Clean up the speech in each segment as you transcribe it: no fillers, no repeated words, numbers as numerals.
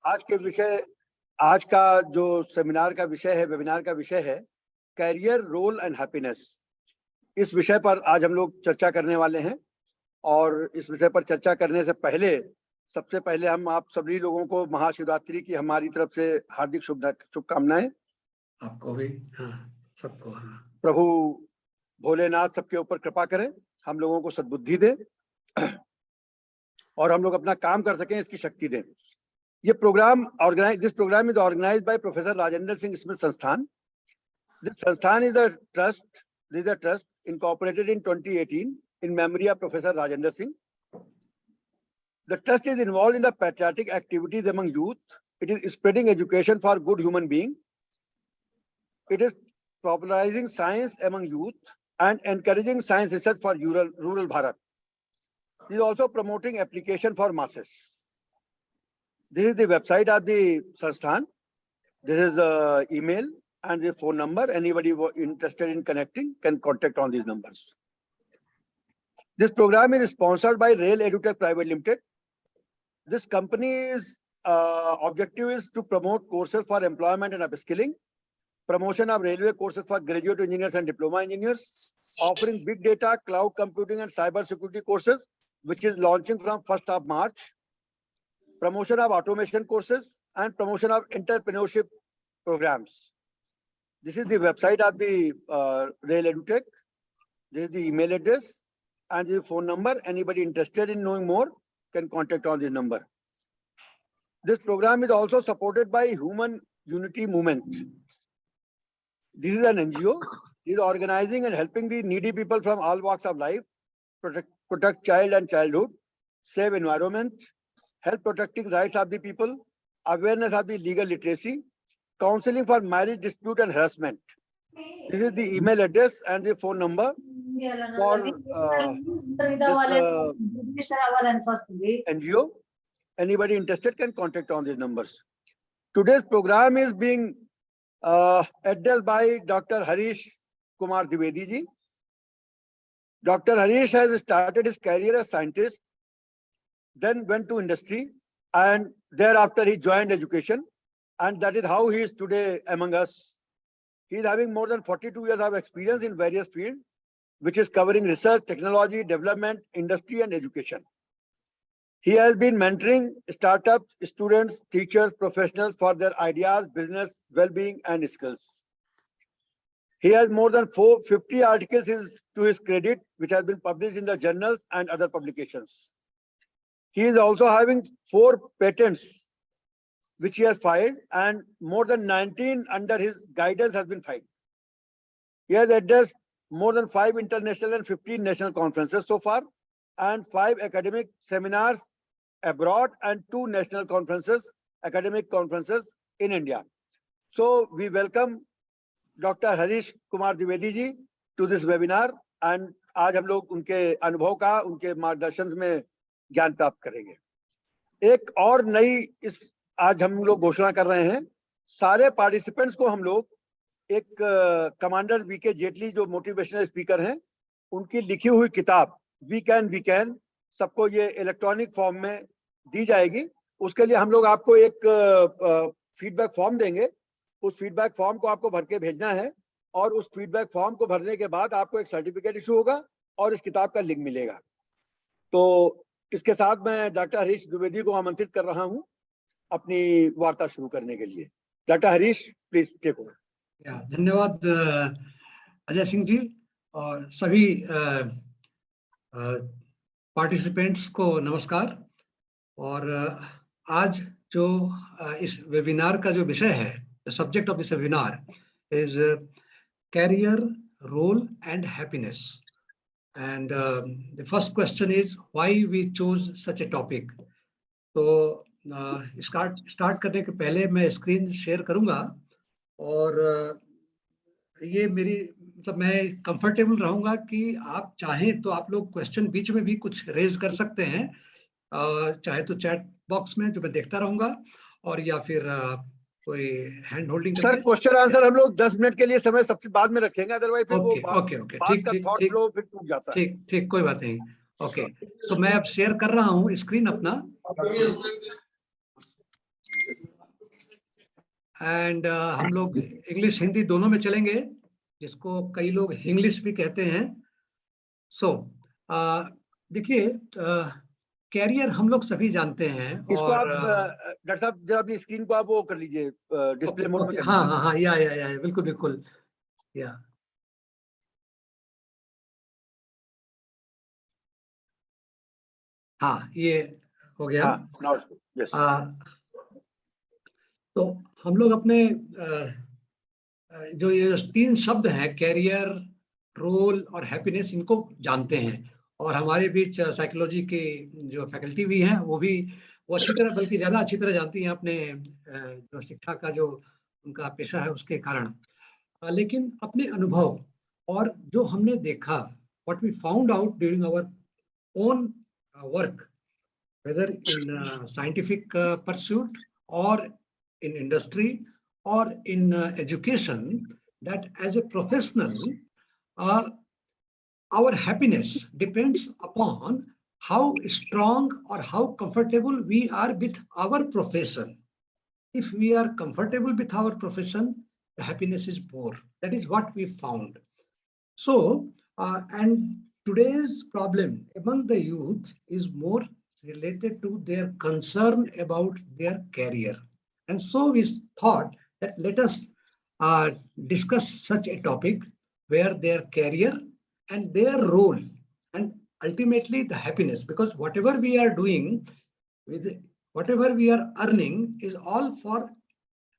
आज का जो सेमिनार का विषय है, वेबिनार का विषय है कैरियर, रोल एंड हैप्पीनेस। इस विषय पर आज हम लोग चर्चा करने वाले हैं और इस विषय पर चर्चा करने से पहले सबसे पहले हम आप सभी लोगों को महाशिवरात्रि की हमारी तरफ से हार्दिक शुभकामनाएं। आपको भी, हाँ, सबको। हाँ, प्रभु भोलेनाथ सबके ऊपर कृपा करें, हम लोगों को सद्बुद्धि दे और हम लोग अपना काम कर सकें, इसकी शक्ति दें। ये program this program is organised by professor Rajendra Singh स्मिथ संस्थान। This Sansthan is a trust incorporated in 2018 in memory of Professor Rajendra Singh. The trust is involved in the patriotic activities among youth. It is spreading education for good human being. It is popularizing science among youth and encouraging science research for rural Bharat. It is also promoting application for masses. This is the website of the Sansthan. This is the email and the phone number. Anybody interested in connecting can contact on these numbers. This program is sponsored by Rail EduTech Private Limited. This company's objective is to promote courses for employment and upskilling, promotion of railway courses for graduate engineers and diploma engineers, offering big data, cloud computing and cyber security courses, which is launching from 1st of March, promotion of automation courses and promotion of entrepreneurship programs. This is the website of the Rail EduTech. This is the email address and the phone number. Anybody interested in knowing more can contact on this number. This program is also supported by Human Unity Movement. This is an NGO. It is organizing and helping the needy people from all walks of life, protect child and childhood, save environment, help protecting rights of the people, awareness of the legal literacy, counseling for marriage dispute and harassment. This is the email address and the phone number for this NGO. Anybody interested can contact on these numbers. Today's program is being addressed by Dr. Harish Kumar Dwivedi ji. Dr. Harish has started his career as scientist, then went to industry, and thereafter he joined education. And that is how he is today among us. He is having more than 42 years of experience in various fields, which is covering research, technology, development, industry, and education. He has been mentoring startups, students, teachers, professionals for their ideas, business, well-being, and skills. He has more than 450 articles to his credit, which has been published in the journals and other publications. He is also having 4 patents which he has filed, and more than 19 under his guidance has been filed. He has addressed more than 5 international and 15 national conferences so far, and 5 academic seminars abroad and 2 national conferences, academic conferences in India. So we welcome Dr. Harish Kumar Dwivedi ji to this webinar, and आज हम लोग उनके अनुभव का, उनके मार्गदर्शन में ज्ञान प्राप्त करेंगे। एक और नई आज हम लोग घोषणा कर रहे हैं, सारे पार्टिसिपेंट्स को हम लोग एक कमांडर वीके जेटली जो मोटिवेशनल स्पीकर हैं, उनकी लिखी हुई किताब वी कैन सबको ये इलेक्ट्रॉनिक फॉर्म में दी जाएगी। उसके लिए हम लोग आपको एक फीडबैक फॉर्म देंगे। उस फीडबैक फॉर्म को आपको भर के भेजना है और उस फीडबैक फॉर्म को भरने के बाद आपको एक सर्टिफिकेट इशू होगा और इस किताब का लिंक मिलेगा। तो इसके साथ मैं डॉक्टर हरीश द्विवेदी को आमंत्रित कर रहा हूं अपनी वार्ता शुरू करने के लिए। Doctor Harish, please take over. धन्यवाद अजय सिंह जी और सभी पार्टिसिपेंट्स को नमस्कार। और आज जो इस वेबिनार का जो विषय है, the subject of this webinar is career, role and happiness. And the first question is why we choose such a topic. तो स्टार्ट करने के पहले मैं स्क्रीन शेयर करूंगा और ये मेरी मतलब मैं कंफर्टेबल रहूंगा कि आप चाहें तो आप लोग क्वेश्चन बीच में भी कुछ रेज कर सकते हैं, चाहे तो चैट बॉक्स में जो मैं देखता रहूंगा, और या फिर कोई hand holding. Sir question answer हम लोग 10 मिनट के लिए समय सबसे बाद में रखेंगे, अदरवाइज फिर वो बात का थॉट फ्लो फिर टूट जाता है। ठीक, कोई बात नहीं। ओके, तो मैं अब शेयर कर रहा हूँ स्क्रीन अपना। एंड हम लोग इंग्लिश हिंदी दोनों में चलेंगे, जिसको कई लोग इंग्लिश भी कहते हैं। सो देखिए, कैरियर हम लोग सभी जानते हैं। इसको आप और डॉक्टर साहब जरा अपनी स्क्रीन को आप वो कर लीजिए, डिस्प्ले मोड में कर हाँ लीजिए। हाँ हाँ, या बिल्कुल बिल्कुल, या हाँ, ये हो गया। हाँ, now it's good. Yes. तो हम लोग अपने जो ये 3 शब्द हैं, कैरियर, रोल और हैप्पीनेस, इनको जानते हैं। और हमारे बीच साइकोलॉजी के जो फैकल्टी भी हैं, वो अच्छी तरह, बल्कि ज्यादा अच्छी तरह जानती हैं अपने जो शिक्षा का जो उनका पेशा है उसके कारण। लेकिन अपने अनुभव और जो हमने देखा, what we found out during our own work, whether in scientific pursuit or in industry or in education, that as a professional, uh, our happiness depends upon how strong or how comfortable we are with our profession. If we are comfortable with our profession, the happiness is more. That is what we found. So, and today's problem among the youth is more related to their concern about their career. And so we thought that let us discuss such a topic where their career and their role and ultimately the happiness, because whatever we are doing with whatever we are earning is all for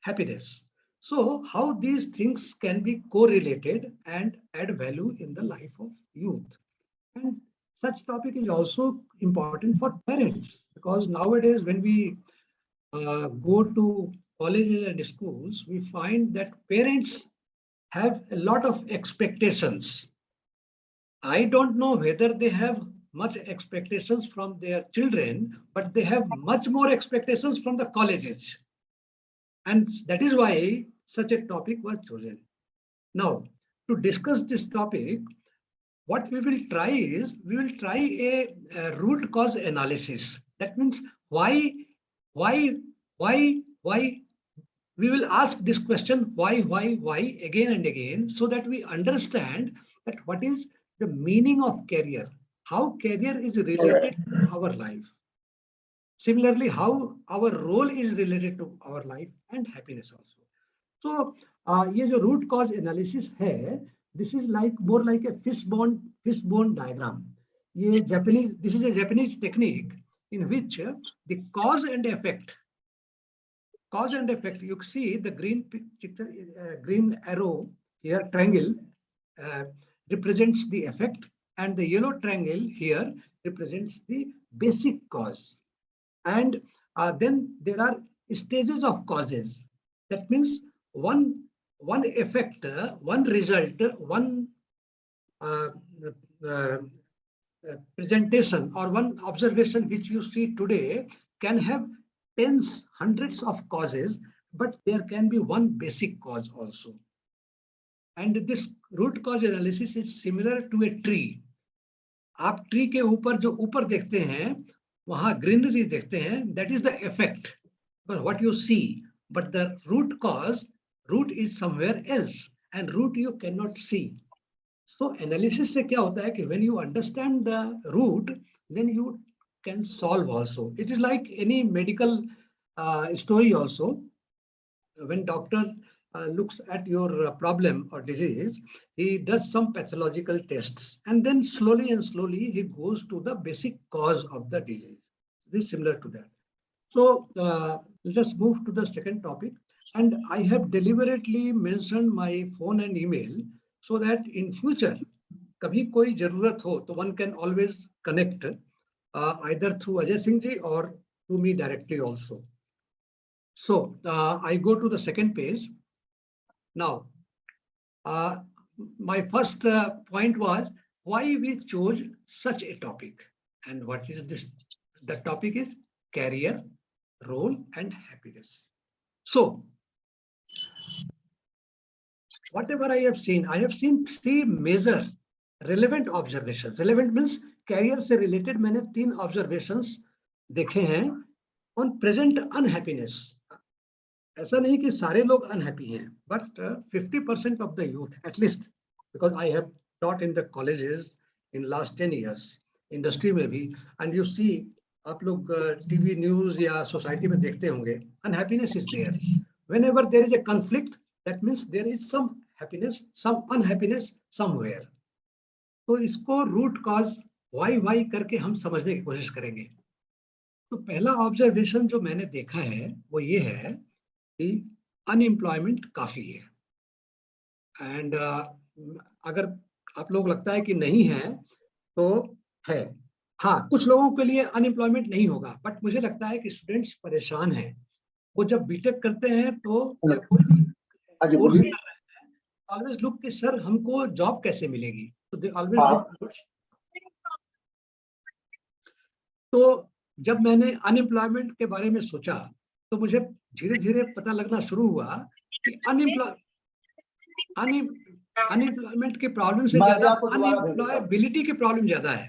happiness. So, how these things can be correlated and add value in the life of youth. And such topic is also important for parents, because nowadays when we go to colleges and schools, we find that parents have a lot of expectations. I don't know whether they have much expectations from their children, but they have much more expectations from the colleges. And that is why such a topic was chosen. Now, to discuss this topic, what we will try is we will try a root cause analysis. That means why, why. We will ask this question why again and again, so that we understand that what is the meaning of career, how career is related to our life. Similarly, how our role is related to our life and happiness also. So, ये जो root cause analysis है, this is like more like a fishbone diagram. This is a Japanese technique in which the cause and effect, you see the green arrow here, triangle, represents the effect, and the yellow triangle here represents the basic cause. And then there are stages of causes. That means one effect, one result, one presentation or one observation which you see today can have tens, hundreds of causes, but there can be one basic cause also. And this root cause analysis is similar to a tree. आप tree के ऊपर जो ऊपर देखते हैं, वहां greenery देखते हैं, that is the effect, but what you see, but the root cause, root is somewhere else, and root you cannot see. So analysis से क्या होता है कि when you understand the root, then you can solve also. It is like any medical story also. When doctor looks at your problem or disease, he does some pathological tests, and then slowly and slowly he goes to the basic cause of the disease. This is similar to that. So let us move to the second topic. And I have deliberately mentioned my phone and email so that in future, कभी कोई जरूरत हो तो one can always connect either through Ajay Singh ji or through me directly also. So I go to the second page. Now, my first point was why we chose such a topic. And what is this? The topic is career, role, and happiness. So, whatever I have seen 3 major relevant observations. Relevant means career से related मैंने 3 observations देखे हैं on present unhappiness. ऐसा नहीं कि सारे लोग unhappy हैं, but 50% of the youth at least, because I have taught in the colleges in last 10 years, industry में भी, एंड यू सी, आप लोग टीवी न्यूज या सोसाइटी में देखते होंगे, unhappiness is there. Whenever there is a conflict, that means there is some happiness, some unhappiness somewhere. तो इसको रूट कॉज वाई करके हम समझने की कोशिश करेंगे। तो पहला ऑब्जर्वेशन जो मैंने देखा है वो ये है कि अनएम्प्लॉयमेंट काफी है। एंड अगर आप लोग लगता है कि नहीं है तो है। हाँ, कुछ लोगों के लिए अनएम्प्लॉयमेंट नहीं होगा, बट मुझे लगता है कि स्टूडेंट्स परेशान हैं। वो जब बीटेक करते हैं तो या कोई भी कोर्स कर रहे हैं, ऑलवेज लुक कि सर हमको जॉब कैसे मिलेगी, तो दे ऑलवेज लुक। तो जब मैंने अनएम्प्लॉयमेंट के बारे में सोचा तो मुझे धीरे धीरे पता लगना शुरू हुआ कि अनएम्प्लॉयमेंट की प्रॉब्लम से ज्यादा अनएम्प्लॉयबिलिटी की प्रॉब्लम ज्यादा है।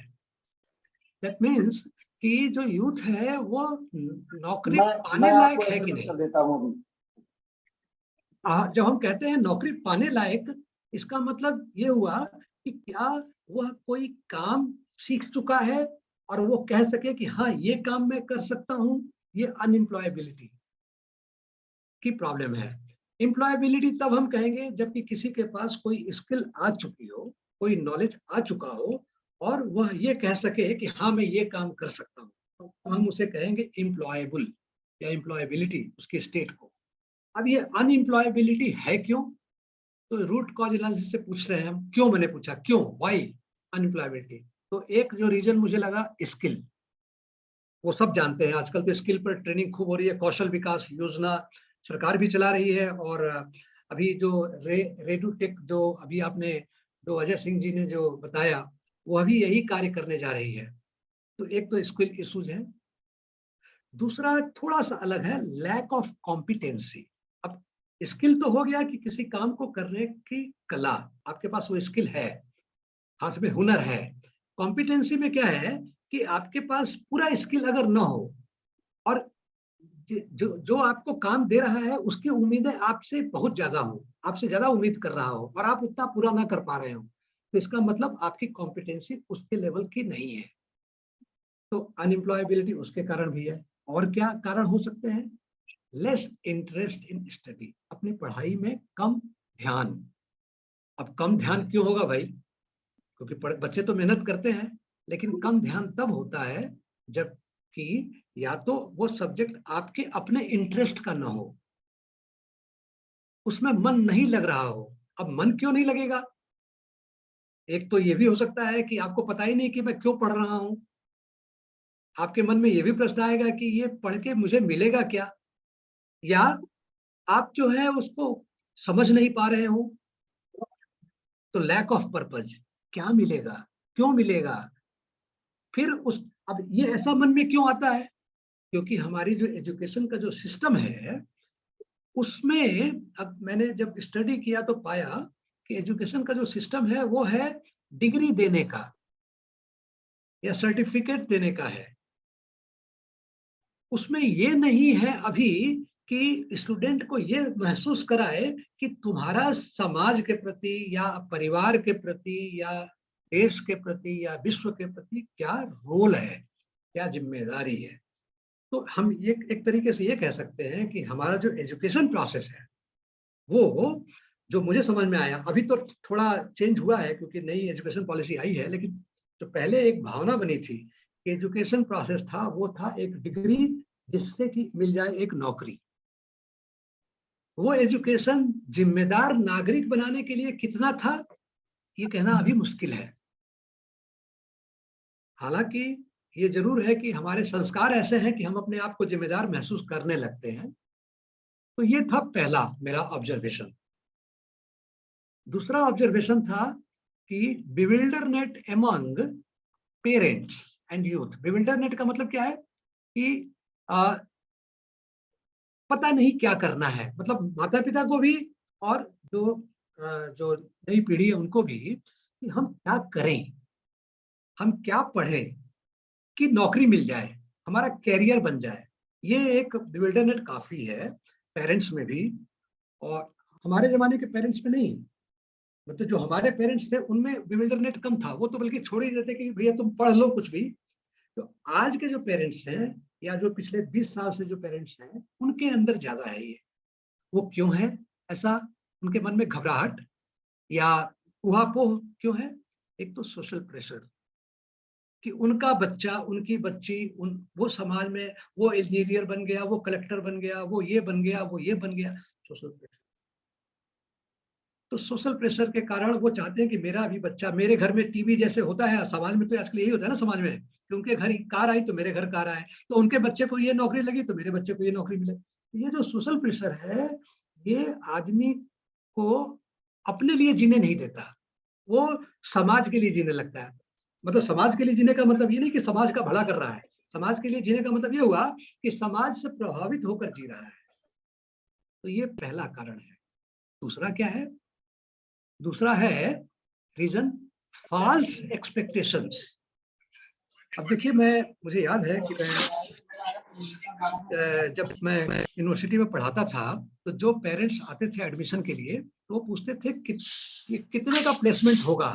दैट मीन्स कि जो यूथ है वो नौकरी पाने लायक है कि नहीं। जब हम कहते हैं नौकरी पाने लायक, इसका मतलब ये हुआ कि क्या वह कोई काम सीख चुका है और वो कह सके कि हाँ ये काम मैं कर सकता हूं। ये अनएम्प्लॉयबिलिटी की प्रॉब्लम है। एम्प्लॉयबिलिटी तब हम कहेंगे जबकि किसी के पास कोई स्किल आ चुकी हो, कोई नॉलेज आ चुका हो और वह ये कह सके कि हाँ मैं ये काम कर सकता हूँ, तो हम उसे कहेंगे एम्प्लॉयबल या एम्प्लॉयबिलिटी उसकी स्टेट को। अब ये अनएम्प्लॉयबिलिटी है क्यों? तो रूट कॉज एनालिसिस से पूछ रहे हैं हम। क्यों, मैंने पूछा क्यों, व्हाई अनएम्प्लॉयबिलिटी। तो एक जो रीजन मुझे लगा स्किल, वो सब जानते हैं आजकल तो स्किल पर ट्रेनिंग खूब हो रही है, कौशल विकास योजना सरकार भी चला रही है। और अभी जो रेडू टेक जो अभी आपने जो अजय सिंह जी ने जो बताया, वो अभी यही कार्य करने जा रही है। तो एक तो स्किल इश्यूज है। दूसरा थोड़ा सा अलग है, लैक ऑफ कॉम्पिटेंसी। अब स्किल तो हो गया कि किसी काम को करने की कला, आपके पास वो स्किल है, हाथ में हुनर है। कॉम्पिटेंसी में क्या है कि आपके पास पूरा स्किल अगर ना हो और जो आपको काम दे रहा है उसकी उम्मीदें आपसे बहुत ज्यादा हो, आपसे ज्यादा उम्मीद कर रहा हो और आप उतना पूरा ना कर पा रहे हो, तो इसका मतलब आपकी कॉम्पिटेंसी उसके लेवल की नहीं है। तो अनएम्प्लॉयबिलिटी उसके कारण भी है। और क्या कारण हो सकते हैं? लेस इंटरेस्ट इन स्टडी, अपनी पढ़ाई में कम ध्यान। अब कम ध्यान क्यों होगा भाई? क्योंकि बच्चे तो मेहनत करते हैं, लेकिन कम ध्यान तब होता है जबकि या तो वो सब्जेक्ट आपके अपने इंटरेस्ट का ना हो, उसमें मन नहीं लग रहा हो। अब मन क्यों नहीं लगेगा? एक तो ये भी हो सकता है कि आपको पता ही नहीं कि मैं क्यों पढ़ रहा हूं। आपके मन में ये भी प्रश्न आएगा कि ये पढ़ के मुझे मिलेगा क्या, या आप जो है उसको समझ नहीं पा रहे हो। तो लैक ऑफ पर्पज, क्या मिलेगा, क्यों मिलेगा। फिर उस अब ये ऐसा मन में क्यों आता है? क्योंकि हमारी जो एजुकेशन का जो सिस्टम है उसमें, अब मैंने जब स्टडी किया तो पाया कि एजुकेशन का जो सिस्टम है वो है डिग्री देने का या सर्टिफिकेट देने का है। उसमें ये नहीं है अभी कि स्टूडेंट को ये महसूस कराए कि तुम्हारा समाज के प्रति या परिवार के प्रति या देश के प्रति या विश्व के प्रति क्या रोल है, क्या जिम्मेदारी है। तो हम ये एक तरीके से ये कह सकते हैं कि हमारा जो एजुकेशन प्रोसेस है वो, जो मुझे समझ में आया, अभी तो थोड़ा चेंज हुआ है क्योंकि नई एजुकेशन पॉलिसी आई है, लेकिन जो पहले एक भावना बनी थी कि एजुकेशन प्रोसेस था वो था एक डिग्री जिससे कि मिल जाए एक नौकरी। वो एजुकेशन जिम्मेदार नागरिक बनाने के लिए कितना था ये कहना अभी मुश्किल है। हालांकि ये जरूर है कि हमारे संस्कार ऐसे हैं कि हम अपने आप को जिम्मेदार महसूस करने लगते हैं। तो ये था पहला मेरा ऑब्जर्वेशन। दूसरा ऑब्जर्वेशन था कि बिविल्डरनेट अमंग पेरेंट्स एंड यूथ। बिविल्डरनेट का मतलब क्या है कि पता नहीं क्या करना है, मतलब माता पिता को भी और जो नई पीढ़ी है उनको भी, कि हम क्या करें, हम क्या पढ़ें कि नौकरी मिल जाए, हमारा कैरियर बन जाए। ये एक बिविल्डरनेट काफी है। पेरेंट्स में भी, और हमारे जमाने के पेरेंट्स में नहीं, मतलब जो हमारे पेरेंट्स थे उनमें बिविल्डरनेट कम था, वो तो बल्कि छोड़ ही देते कि भैया तुम पढ़ लो कुछ भी। तो आज के जो पेरेंट्स हैं या जो पिछले 20 साल से जो पेरेंट्स हैं, उनके अंदर ज्यादा है ये। वो क्यों है ऐसा? उनके मन में घबराहट या ऊहापोह क्यों है? एक तो सोशल प्रेशर कि उनका बच्चा, उनकी बच्ची, वो समाज में वो इंजीनियर बन गया, वो कलेक्टर बन गया, वो ये बन गया, वो ये बन गया। Social pressure. तो सोशल प्रेशर के कारण वो चाहते हैं कि मेरा भी बच्चा, मेरे घर में टीवी जैसे होता है समाज में, तो आजकल यही होता है ना समाज में कि उनके घर कार आई तो मेरे घर कार आए, तो उनके बच्चे को ये नौकरी लगी तो मेरे बच्चे को ये नौकरी मिले। ये जो सोशल प्रेशर है, ये आदमी को अपने लिए जीने नहीं देता, वो समाज के लिए जीने लगता है। मतलब समाज के लिए जीने का मतलब ये नहीं कि समाज का भला कर रहा है, समाज के लिए जीने का मतलब ये हुआ कि समाज से प्रभावित होकर जी रहा है। तो ये पहला कारण है। दूसरा क्या है? दूसरा है रीजन फॉल्स एक्सपेक्टेशंस। अब देखिए, मुझे याद है कि जब मैं यूनिवर्सिटी में पढ़ाता था, तो जो पेरेंट्स आते थे एडमिशन के लिए, तो वो पूछते थे कितने का प्लेसमेंट होगा,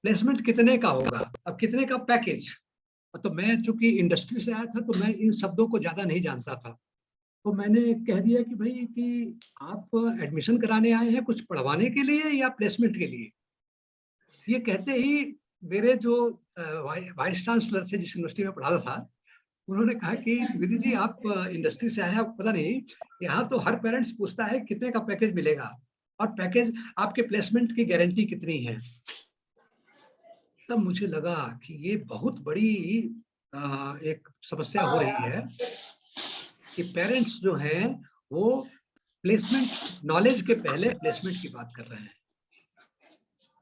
प्लेसमेंट कितने का होगा, अब कितने का पैकेज। तो मैं चूंकि इंडस्ट्री से आया था, तो मैं इन शब्दों को ज्यादा नहीं जानता था, तो मैंने कह दिया कि भाई कि आप एडमिशन कराने आए हैं कुछ पढ़वाने के लिए या प्लेसमेंट के लिए। ये कहते ही मेरे जो वाइस चांसलर थे जिस यूनिवर्सिटी में पढ़ाता था, उन्होंने कहा कि विधि जी आप इंडस्ट्री से आए हैं, आपको पता नहीं, यहाँ तो हर पेरेंट्स पूछता है कितने का पैकेज मिलेगा और पैकेज आपके प्लेसमेंट की गारंटी कितनी है। तब मुझे लगा कि ये बहुत बड़ी एक समस्या हो रही है कि पेरेंट्स जो हैं वो प्लेसमेंट, नॉलेज के पहले प्लेसमेंट की बात कर रहे हैं,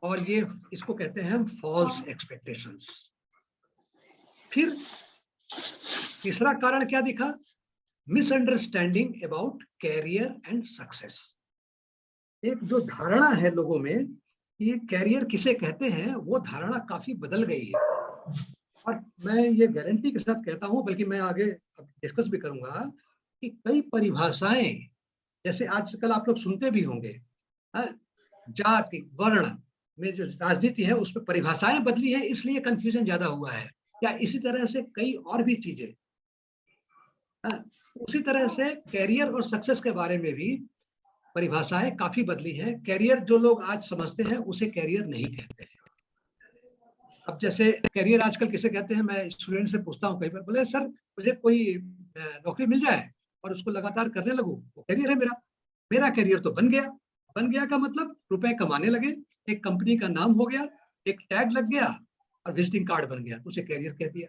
और ये इसको कहते हैं हम फॉल्स एक्सपेक्टेशंस। फिर तीसरा कारण क्या दिखा? Misunderstanding about career and success. एक जो धारणा है लोगों में कि ये कैरियर किसे कहते हैं, वो धारणा काफी बदल गई है। और मैं ये गारंटी के साथ कहता हूं, बल्कि मैं आगे डिस्कस भी करूंगा कि कई परिभाषाएं, जैसे आजकल आप लोग सुनते भी होंगे, जाति वर्ण में जो राजनीति है उस पर परिभाषाएं बदली है, इसलिए कंफ्यूजन ज्यादा हुआ है, या इसी तरह से कई और भी चीजें। उसी तरह से कैरियर और सक्सेस के बारे में भी परिभाषाएं काफी बदली हैं। कैरियर जो लोग आज समझते हैं उसे कैरियर नहीं कहते हैं। अब जैसे कैरियर आजकल किसे कहते हैं, मैं स्टूडेंट से पूछता हूँ कई बार, बोले सर मुझे कोई नौकरी मिल जाए और उसको लगातार करने लगूं, वो कैरियर है मेरा। मेरा कैरियर तो बन गया। बन गया का मतलब रुपए कमाने लगे, एक कंपनी का नाम हो गया, एक टैग लग गया और विजिटिंग कार्ड बन गया, तो उसे कैरियर कह दिया।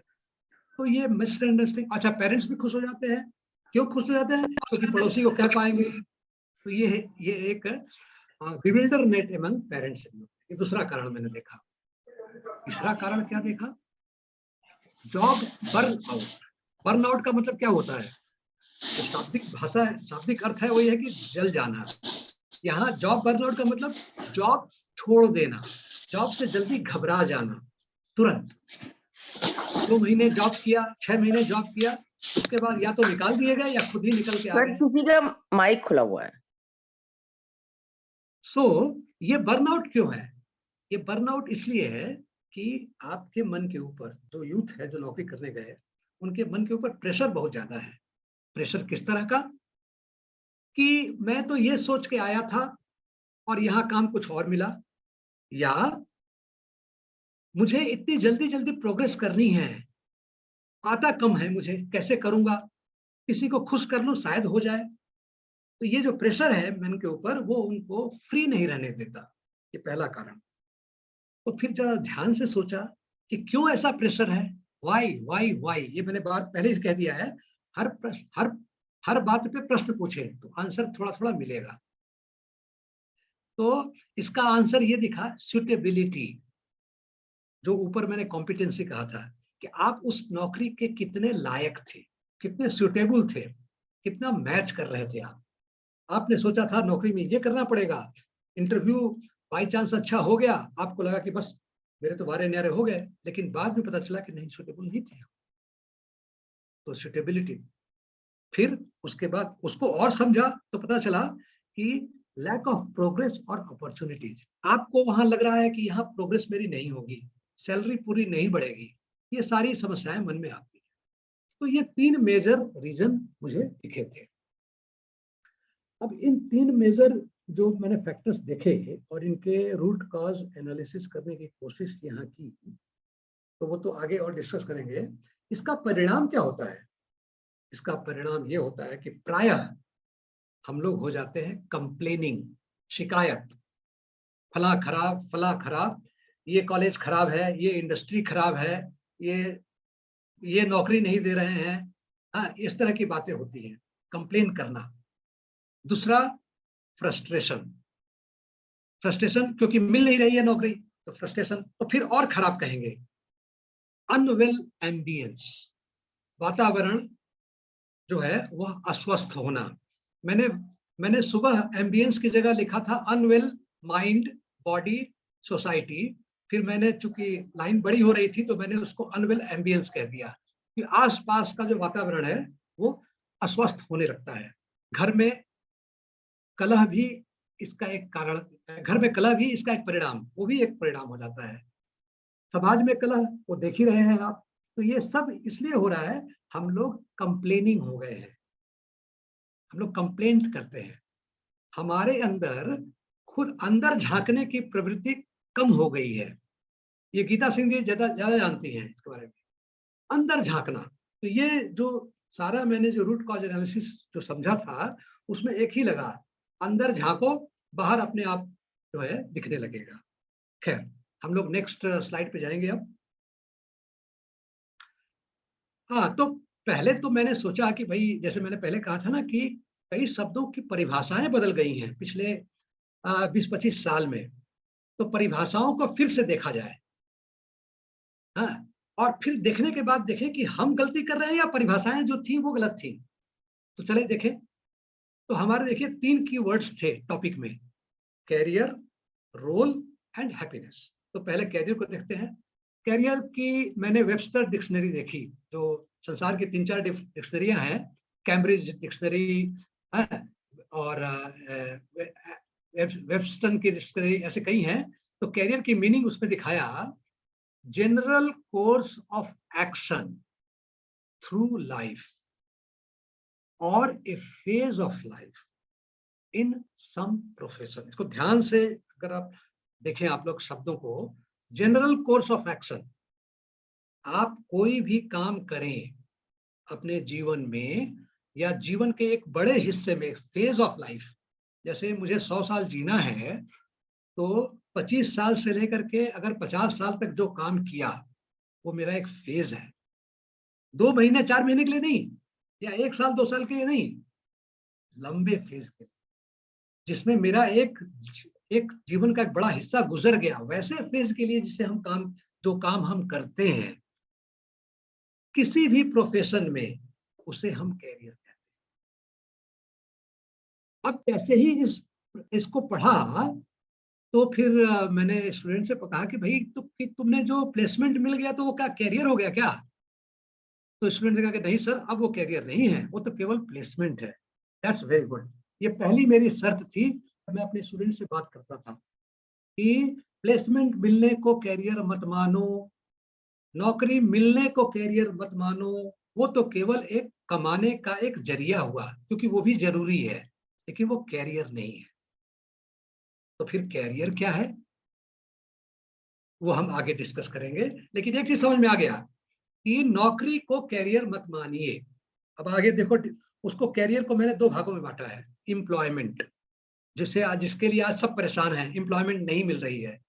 तो ये मिसअंडरस्टैंडिंग। अच्छा, पेरेंट्स भी खुश हो जाते हैं। क्यों खुश हो जाते हैं? क्योंकि पड़ोसी को कह पाएंगे। तो ये एक बिविल्डरनेट अमंग पेरेंट्स। ये दूसरा कारण मैंने देखा। तीसरा कारण क्या देखा? Job burnout. बर्नआउट का मतलब क्या होता है? जो शाब्दिक भाषा है, शाब्दिक अर्थ है, वही है कि जल जाना। यहाँ जॉब बर्नआउट का मतलब जॉब छोड़ देना, जॉब से जल्दी घबरा जाना, तुरंत। 2 महीने जॉब किया, 6 महीने जॉब किया, उसके बाद या तो निकाल दिए गए या खुद ही निकल के आ गए। किसी का माइक खुला हुआ है। ये बर्नआउट क्यों है? ये बर्नआउट इसलिए है कि आपके मन के ऊपर, जो यूथ है जो नौकरी करने गए, उनके मन के ऊपर प्रेशर बहुत ज्यादा है। प्रेशर किस तरह का? कि मैं तो ये सोच के आया था और यहाँ काम कुछ और मिला, या मुझे इतनी जल्दी जल्दी प्रोग्रेस करनी है, आता कम है, मुझे कैसे करूंगा, किसी को खुश कर लूं शायद हो जाए। तो ये जो प्रेशर है मन के ऊपर, वो उनको फ्री नहीं रहने देता। ये पहला कारण। तो फिर जरा ध्यान से सोचा कि क्यों ऐसा प्रेशर है, वाई वाई वाई। ये मैंने बार पहले ही कह दिया है, हर बात पे प्रश्न पूछे तो आंसर थोड़ा थोड़ा मिलेगा। तो इसका आंसर ये दिखा, सुटेबिलिटी। जो ऊपर मैंने कॉम्पिटेंसी कहा था कि आप उस नौकरी के कितने लायक थे, कितने सुटेबल थे, कितना मैच कर रहे थे आप। आपने सोचा था नौकरी में ये करना पड़ेगा, इंटरव्यू बाई चांस अच्छा हो गया, आपको लगा कि बस मेरे तो बारे न्यारे हो गए, लेकिन बाद में पता चला कि नहीं, सुटेबल नहीं थे। तो सुटेबिलिटी। फिर उसके बाद उसको और समझा तो पता चला कि लैक ऑफ प्रोग्रेस और अपॉर्चुनिटीज। आपको वहां लग रहा है कि यहाँ प्रोग्रेस मेरी नहीं होगी, सैलरी पूरी नहीं बढ़ेगी, ये सारी समस्याएं मन में आती है। तो ये 3 मेजर रीजन मुझे दिखे थे। अब इन 3 मेजर जो मैंने फैक्टर्स देखे और इनके रूट कॉज एनालिसिस करने की कोशिश यहाँ की, तो वो तो आगे और डिस्कस करेंगे। इसका परिणाम क्या होता है? इसका परिणाम ये होता है कि प्रायः हम लोग हो जाते हैं कंप्लेनिंग, शिकायत, फला खराब, ये कॉलेज खराब है, ये इंडस्ट्री खराब है, ये नौकरी नहीं दे रहे हैं। हाँ, इस तरह की बातें होती हैं, कंप्लेन करना। दूसरा फ्रस्ट्रेशन, फ्रस्ट्रेशन क्योंकि मिल नहीं रही है नौकरी, तो फ्रस्ट्रेशन। तो फिर और खराब कहेंगे अनवेल एम्बियंस, वातावरण जो है वह अस्वस्थ होना। मैंने सुबह एम्बियंस की जगह लिखा था अनवेल माइंड, बॉडी, सोसाइटी। फिर मैंने चूंकि लाइन बड़ी हो रही थी तो मैंने उसको अनवेल एम्बियंस कह दिया कि आसपास का जो वातावरण है वो अस्वस्थ होने लगता है। घर में कलह भी इसका एक कारण, घर में कलह भी इसका एक परिणाम, वो भी एक परिणाम हो जाता है। समाज में कलह वो देख ही रहे हैं आप। तो ये सब इसलिए हो रहा है, हम लोग कंप्लेनिंग हो गए हैं, हम लोग कंप्लेंट करते हैं। हमारे अंदर खुद अंदर झांकने की प्रवृत्ति कम हो गई है। ये गीता सिंह जी ज्यादा जानती हैं इसके बारे में, अंदर झांकना। तो ये जो सारा मैंने जो रूट कॉज एनालिसिस जो समझा था उसमें एक ही लगा, अंदर झांको, बाहर अपने आप जो है दिखने लगेगा। खैर, हम लोग नेक्स्ट स्लाइड पे जाएंगे अब। हाँ, तो पहले तो मैंने सोचा कि भाई, जैसे मैंने पहले कहा था ना कि कई शब्दों की परिभाषाएं बदल गई हैं पिछले 20-25 साल में। तो परिभाषाओं को फिर से देखा जाए, हाँ, और फिर देखने के बाद देखें कि हम गलती कर रहे हैं या परिभाषाएं जो थी वो गलत थी। तो चले देखें। तो हमारे देखिए 3 कीवर्ड्स थे टॉपिक में, कैरियर, रोल एंड हैप्पीनेस। तो पहले कैरियर को देखते हैं। कैरियर की मैंने वेबस्टर डिक्शनरी देखी, जो संसार की 3-4 डिक्शनरियां हैं, कैम्ब्रिज डिक्शनरी और वेबस्टर की डिक्शनरी, ऐसे कई हैं। तो कैरियर की मीनिंग उसमें दिखाया, general course of action through life और a phase of life in some profession. इसको ध्यान से अगर आप देखें, आप लोग शब्दों को, जनरल कोर्स ऑफ एक्शन, आप कोई भी काम करें अपने जीवन में या जीवन के एक बड़े हिस्से में, फेज ऑफ लाइफ, जैसे मुझे 100 साल जीना है तो 25 साल से लेकर के अगर 50 साल तक जो काम किया वो मेरा एक फेज है। 2 महीने 4 महीने के लिए नहीं, या 1 साल 2 साल के लिए नहीं, लंबे फेज के, जिसमें मेरा एक जीवन का एक बड़ा हिस्सा गुजर गया, वैसे फेज के लिए जिसे हम काम, जो काम हम करते हैं किसी भी प्रोफेशन में, उसे हम कैरियर कहते हैं। अब कैसे ही इसको पढ़ा तो फिर मैंने स्टूडेंट से कहा कि भाई तुमने जो प्लेसमेंट मिल गया तो वो क्या कैरियर हो गया क्या? तो स्टूडेंट ने कहा कि नहीं सर, अब वो कैरियर नहीं है, वो तो केवल प्लेसमेंट है। That's very good. ये पहली मेरी शर्त थी, मैं अपने स्टूडेंट से बात करता था कि प्लेसमेंट मिलने को कैरियर मत मानो, नौकरी मिलने को कैरियर मत मानो, वो तो केवल एक कमाने का एक जरिया हुआ, क्योंकि वो भी जरूरी है, लेकिन वो कैरियर नहीं है। तो फिर कैरियर क्या है वो हम आगे डिस्कस करेंगे, लेकिन एक चीज समझ में आ गया कि नौकरी को कैरियर मत मानिए। अब आगे देखो, उसको कैरियर को मैंने 2 भागों में बांटा है। एम्प्लॉयमेंट, जिसके लिए आज सब परेशान हैं, एम्प्लॉयमेंट नहीं मिल रही है।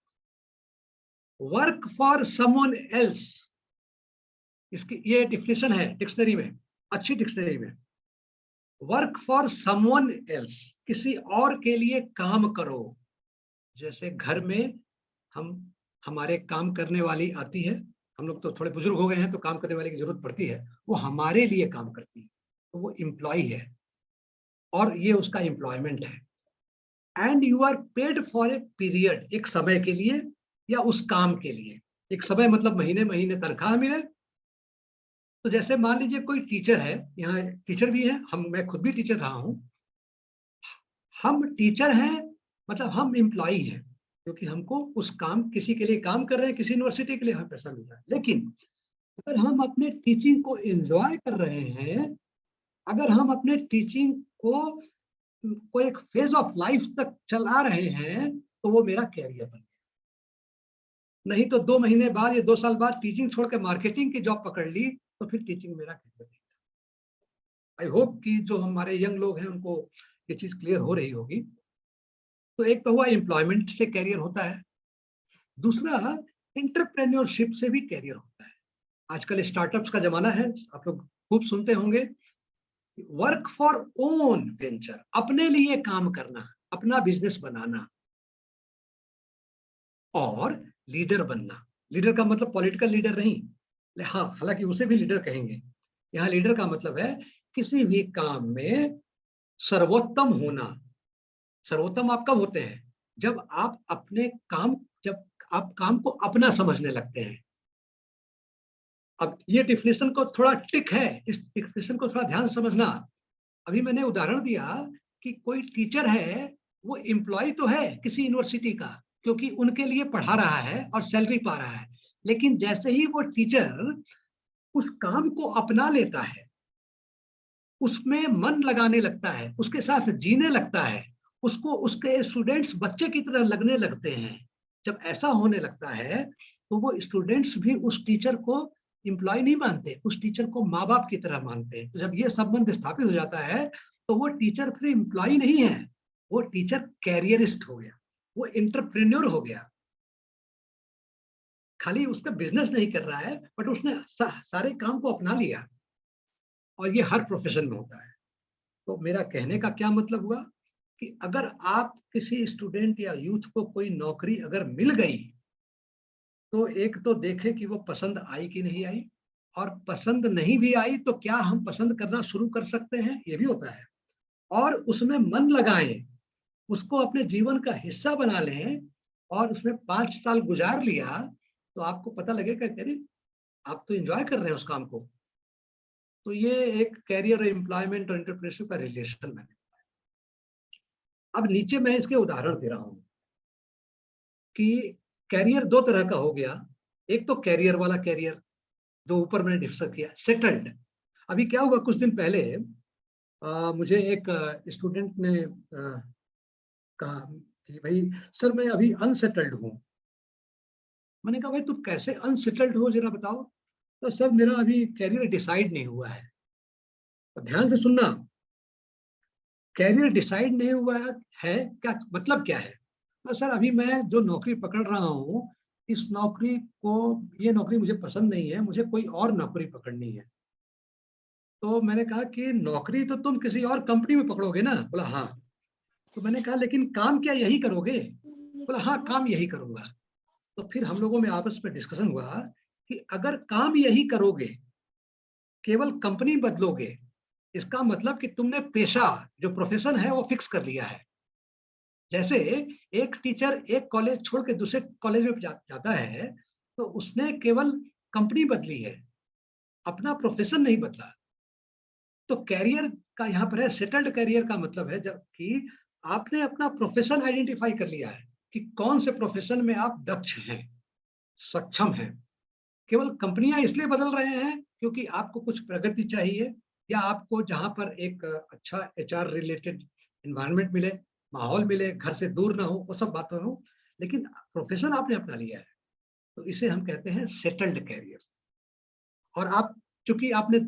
वर्क फॉर समवन एल्स, इसकी ये डिफिनेशन है डिक्शनरी में, अच्छी डिक्शनरी में। वर्क फॉर समवन एल्स, किसी और के लिए काम करो। जैसे घर में हमारे काम करने वाली आती है, हम लोग तो थोड़े बुजुर्ग हो गए हैं तो काम करने वाले की जरूरत पड़ती है, वो हमारे लिए काम करती है, तो वो एम्प्लॉय है और ये उसका एम्प्लॉयमेंट है। And you are paid for a period, एक समय के लिए या उस काम के लिए। एक समय मतलब महीने महीने तनख्वाह मिले, तो जैसे मान लीजिए कोई टीचर है, यहाँ टीचर भी है, मैं खुद भी टीचर रहा हूँ। हम टीचर हैं, मतलब हम एम्प्लॉई हैं, क्योंकि हमको उस काम, किसी के लिए काम कर रहे हैं, किसी यूनिवर्सिटी के लिए हमें पैसा मिल रहा है। लेकिन अगर हम अपने टीचिंग को एंजॉय कर रहे हैं, अगर हम अपने टीचिंग को एक फेज ऑफ लाइफ तक चला रहे हैं, तो वो मेरा कैरियर बन गया। नहीं तो 2 महीने बाद या 2 साल बाद टीचिंग छोड़ के मार्केटिंग की जॉब पकड़ ली, तो फिर टीचिंग मेरा कैरियर नहीं था। आई होप कि जो हमारे यंग लोग हैं उनको ये चीज क्लियर हो रही होगी। तो एक तो हुआ एम्प्लॉयमेंट से कैरियर होता है, दूसरा एंटरप्रेन्योरशिप से भी कैरियर होता है। आजकल स्टार्टअप्स का जमाना है, आप लोग खूब सुनते होंगे। वर्क फॉर ओन वेंचर, अपने लिए काम करना, अपना बिजनेस बनाना और लीडर बनना। लीडर का मतलब पॉलिटिकल लीडर नहीं, हाँ, हालांकि उसे भी लीडर कहेंगे। यहाँ लीडर का मतलब है किसी भी काम में सर्वोत्तम होना। सर्वोत्तम आप कब होते हैं? जब आप काम को अपना समझने लगते हैं। अब ये डिफिनेशन को थोड़ा ट्रिक है, इस डिफिनेशन को थोड़ा ध्यान से समझना। अभी मैंने उदाहरण दिया कि कोई टीचर है, वो एम्प्लॉय तो है किसी यूनिवर्सिटी का, क्योंकि उनके लिए पढ़ा रहा है और सैलरी पा रहा है। लेकिन जैसे ही वो टीचर उस काम को अपना लेता है, उसमें मन लगाने लगता है, उसके साथ जीने लगता है, उसको उसके स्टूडेंट्स बच्चे की तरह लगने लगते हैं। जब ऐसा होने लगता है, तो वो स्टूडेंट्स भी उस टीचर को एम्प्लॉय नहीं मानते, उस टीचर को माँ बाप की तरह मानते हैं। तो जब ये संबंध स्थापित हो जाता है, तो वो टीचर फिर एम्प्लॉय नहीं है, वो टीचर कैरियरिस्ट हो गया, वो एंटरप्रेन्योर हो गया। खाली उसका बिजनेस नहीं कर रहा है, बट उसने सारे काम को अपना लिया। और ये हर प्रोफेशन में होता है। तो मेरा कहने का क्या मतलब हुआ कि अगर आप किसी स्टूडेंट या यूथ को कोई नौकरी अगर मिल गई, तो एक तो देखें कि वो पसंद आई कि नहीं आई, और पसंद नहीं भी आई तो क्या हम पसंद करना शुरू कर सकते हैं, ये भी होता है। और उसमें मन लगाएं, उसको अपने जीवन का हिस्सा बना लें, और उसमें 5 साल गुजार लिया, तो आपको पता लगेगा कि अरे आप तो एंजॉय कर रहे हैं उस काम को। तो ये एक कैरियर, एम्प्लॉयमेंट और एंटरप्रेन्योरशिप का रिलेशन है। अब नीचे मैं इसके उदाहरण दे रहा हूं कि कैरियर 2 तरह का हो गया। एक तो कैरियर वाला कैरियर, जो ऊपर मैंने डिस्कस किया, सेटल्ड। अभी क्या हुआ, कुछ दिन पहले मुझे एक स्टूडेंट ने कहा कि भाई सर मैं अभी अनसेटल्ड हूँ। मैंने कहा भाई तुम कैसे अनसेटल्ड हो, जरा बताओ। तो सर मेरा अभी कैरियर डिसाइड नहीं हुआ है। तो ध्यान से सुनना, कैरियर डिसाइड नहीं हुआ है क्या मतलब क्या है? तो सर अभी मैं जो नौकरी पकड़ रहा हूँ, इस नौकरी को, ये नौकरी मुझे पसंद नहीं है, मुझे कोई और नौकरी पकड़नी है। तो मैंने कहा कि नौकरी तो तुम किसी और कंपनी में पकड़ोगे ना? बोला हाँ। तो मैंने कहा लेकिन काम क्या यही करोगे? बोला हाँ, काम यही करूंगा। तो फिर हम लोगों में आपस में डिस्कशन हुआ कि अगर काम यही करोगे, केवल कंपनी बदलोगे, इसका मतलब कि तुमने पेशा, जो प्रोफेशन है, वो फिक्स कर लिया है। जैसे एक टीचर एक कॉलेज छोड़ के दूसरे कॉलेज में जाता है, तो उसने केवल कंपनी बदली है, अपना प्रोफेशन नहीं बदला। तो कैरियर का यहाँ पर है, सेटल्ड कैरियर का मतलब है जबकि आपने अपना प्रोफेशन आइडेंटिफाई कर लिया है कि कौन से प्रोफेशन में आप दक्ष हैं, सक्षम हैं। केवल कंपनियां इसलिए बदल रहे हैं क्योंकि आपको कुछ प्रगति चाहिए, या आपको जहां पर एक अच्छा एचआर रिलेटेड एनवायरनमेंट मिले, माहौल मिले, घर से दूर ना हो, वो सब बातें हो। लेकिन प्रोफेशन आपने अपना लिया है, तो इसे हम कहते हैं सेटल्ड कैरियर। और आप, चूंकि आपने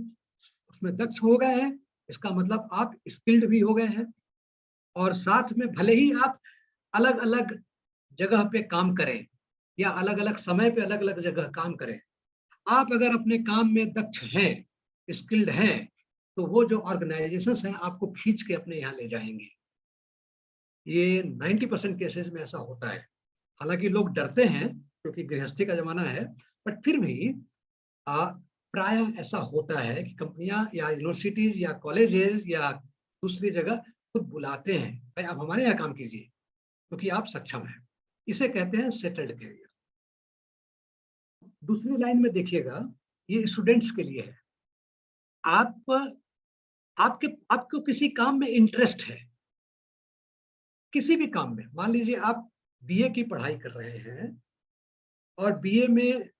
उसमें दक्ष हो गए हैं, इसका मतलब आप स्किल्ड भी हो गए हैं। और साथ में भले ही आप अलग अलग जगह पे काम करें, या अलग अलग समय पे अलग अलग जगह काम करें, आप अगर अपने काम में दक्ष हैं, स्किल्ड हैं, तो वो जो ऑर्गेनाइजेशंस हैं आपको खींच के अपने यहाँ ले जाएंगे। ये 90% केसेस में ऐसा होता है। हालांकि लोग डरते हैं क्योंकि गृहस्थी का जमाना है, बट फिर भी प्राय ऐसा होता है कि कंपनियां या यूनिवर्सिटीज या कॉलेजेस या दूसरी जगह खुद बुलाते हैं, भाई आप हमारे यहाँ काम कीजिए क्योंकि आप सक्षम हैं। इसे कहते हैं सेटल्ड कैरियर। दूसरी लाइन में देखिएगा, ये स्टूडेंट्स के लिए है। आपको किसी काम में इंटरेस्ट है, किसी भी काम में, मान लीजिए आप बीए की पढ़ाई कर रहे हैं और बीए में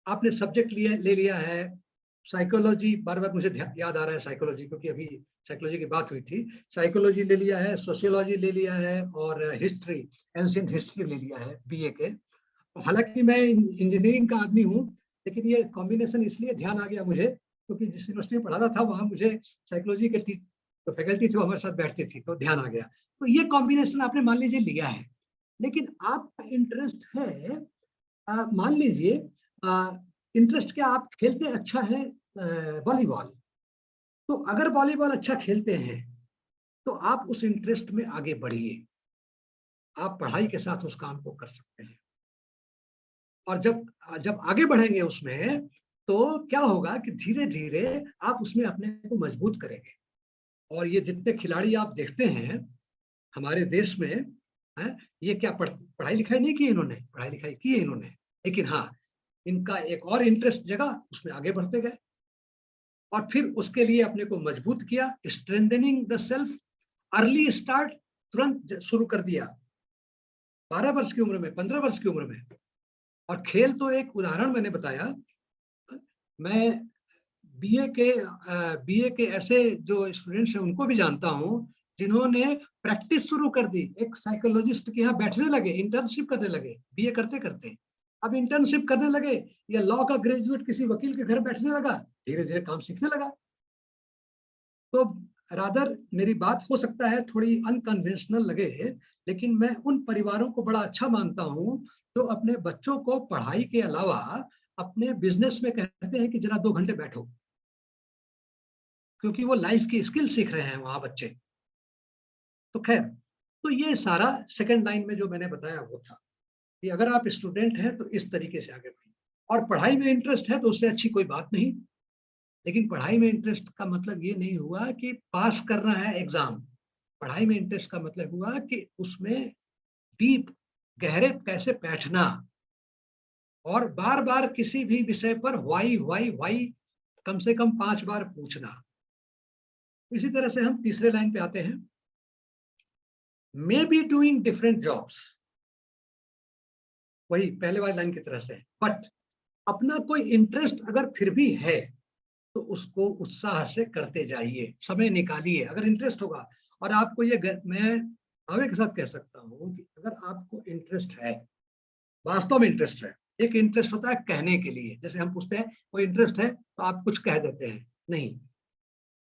आपने सब्जेक्ट ले लिया है साइकोलॉजी, बार बार मुझे याद आ रहा है साइकोलॉजी, क्योंकि अभी साइकोलॉजी की बात हुई थी। साइकोलॉजी ले लिया है, सोशियोलॉजी ले लिया है और हिस्ट्री, एंशिएंट हिस्ट्री ले लिया है बीए के। हालांकि मैं इंजीनियरिंग का आदमी हूँ, लेकिन ये कॉम्बिनेशन इसलिए ध्यान आ गया मुझे क्योंकि जिस यूनिवर्सिटी में पढ़ाता था वहां मुझे साइकोलॉजी के तो फैकल्टी थी, वो हमारे साथ बैठती थी, तो ध्यान आ गया। तो ये कॉम्बिनेशन आपने मान लीजिए लिया है, लेकिन आपका इंटरेस्ट है, मान लीजिए इंटरेस्ट क्या, आप खेलते अच्छा है वॉलीबॉल, तो अगर वॉलीबॉल अच्छा खेलते हैं तो आप उस इंटरेस्ट में आगे बढ़िए, आप पढ़ाई के साथ उस काम को कर सकते हैं। और जब जब आगे बढ़ेंगे उसमें तो क्या होगा कि धीरे धीरे आप उसमें अपने को मजबूत करेंगे। और ये जितने खिलाड़ी आप देखते हैं हमारे देश में, ये क्या पढ़ाई लिखाई नहीं की इन्होंने, पढ़ाई लिखाई की है इन्होंने, लेकिन हाँ इनका एक और इंटरेस्ट जगा, उसमें आगे बढ़ते गए और फिर उसके लिए अपने को मजबूत किया। Strengthening the self, early start, तुरंत शुरू कर दिया 12 वर्ष की उम्र में, 15 वर्ष की उम्र में। और खेल तो एक उदाहरण मैंने बताया, मैं बीए के ऐसे जो स्टूडेंट्स हैं उनको भी जानता हूं जिन्होंने प्रैक्टिस शुरू कर दी, एक साइकोलॉजिस्ट के यहाँ बैठने लगे, इंटर्नशिप करने लगे बीए करते करते, अब इंटर्नशिप करने लगे, या लॉ का ग्रेजुएट किसी वकील के घर बैठने लगा, धीरे धीरे काम सीखने लगा। तो रादर मेरी बात हो सकता है थोड़ी अनकन्वेंशनल लगे, लेकिन मैं उन परिवारों को बड़ा अच्छा मानता हूं जो अपने बच्चों को पढ़ाई के अलावा अपने बिजनेस में कहते हैं कि जरा 2 घंटे बैठो, क्योंकि वो लाइफ की स्किल सीख रहे हैं वहां बच्चे। तो खैर, तो ये सारा सेकंड लाइन में जो मैंने बताया वो था कि अगर आप स्टूडेंट हैं तो इस तरीके से आगे बढ़िए, और पढ़ाई में इंटरेस्ट है तो उससे अच्छी कोई बात नहीं। लेकिन पढ़ाई में इंटरेस्ट का मतलब ये नहीं हुआ कि पास करना है एग्जाम, पढ़ाई में इंटरेस्ट का मतलब हुआ कि उसमें डीप, गहरे कैसे बैठना और बार बार किसी भी विषय पर वाई कम से कम 5 बार पूछना। इसी तरह से हम तीसरे लाइन पे आते हैं, may be doing different jobs, वही पहले वाली लाइन की तरह से, बट अपना कोई इंटरेस्ट अगर फिर भी है तो उसको उत्साह से करते जाइए, समय निकालिए अगर इंटरेस्ट होगा। और आपको ये मैं दावे के साथ कह सकता हूँ कि अगर आपको इंटरेस्ट है, वास्तव में इंटरेस्ट है, एक इंटरेस्ट होता है कहने के लिए, जैसे हम पूछते हैं कोई इंटरेस्ट है तो आप कुछ कह देते हैं, नहीं,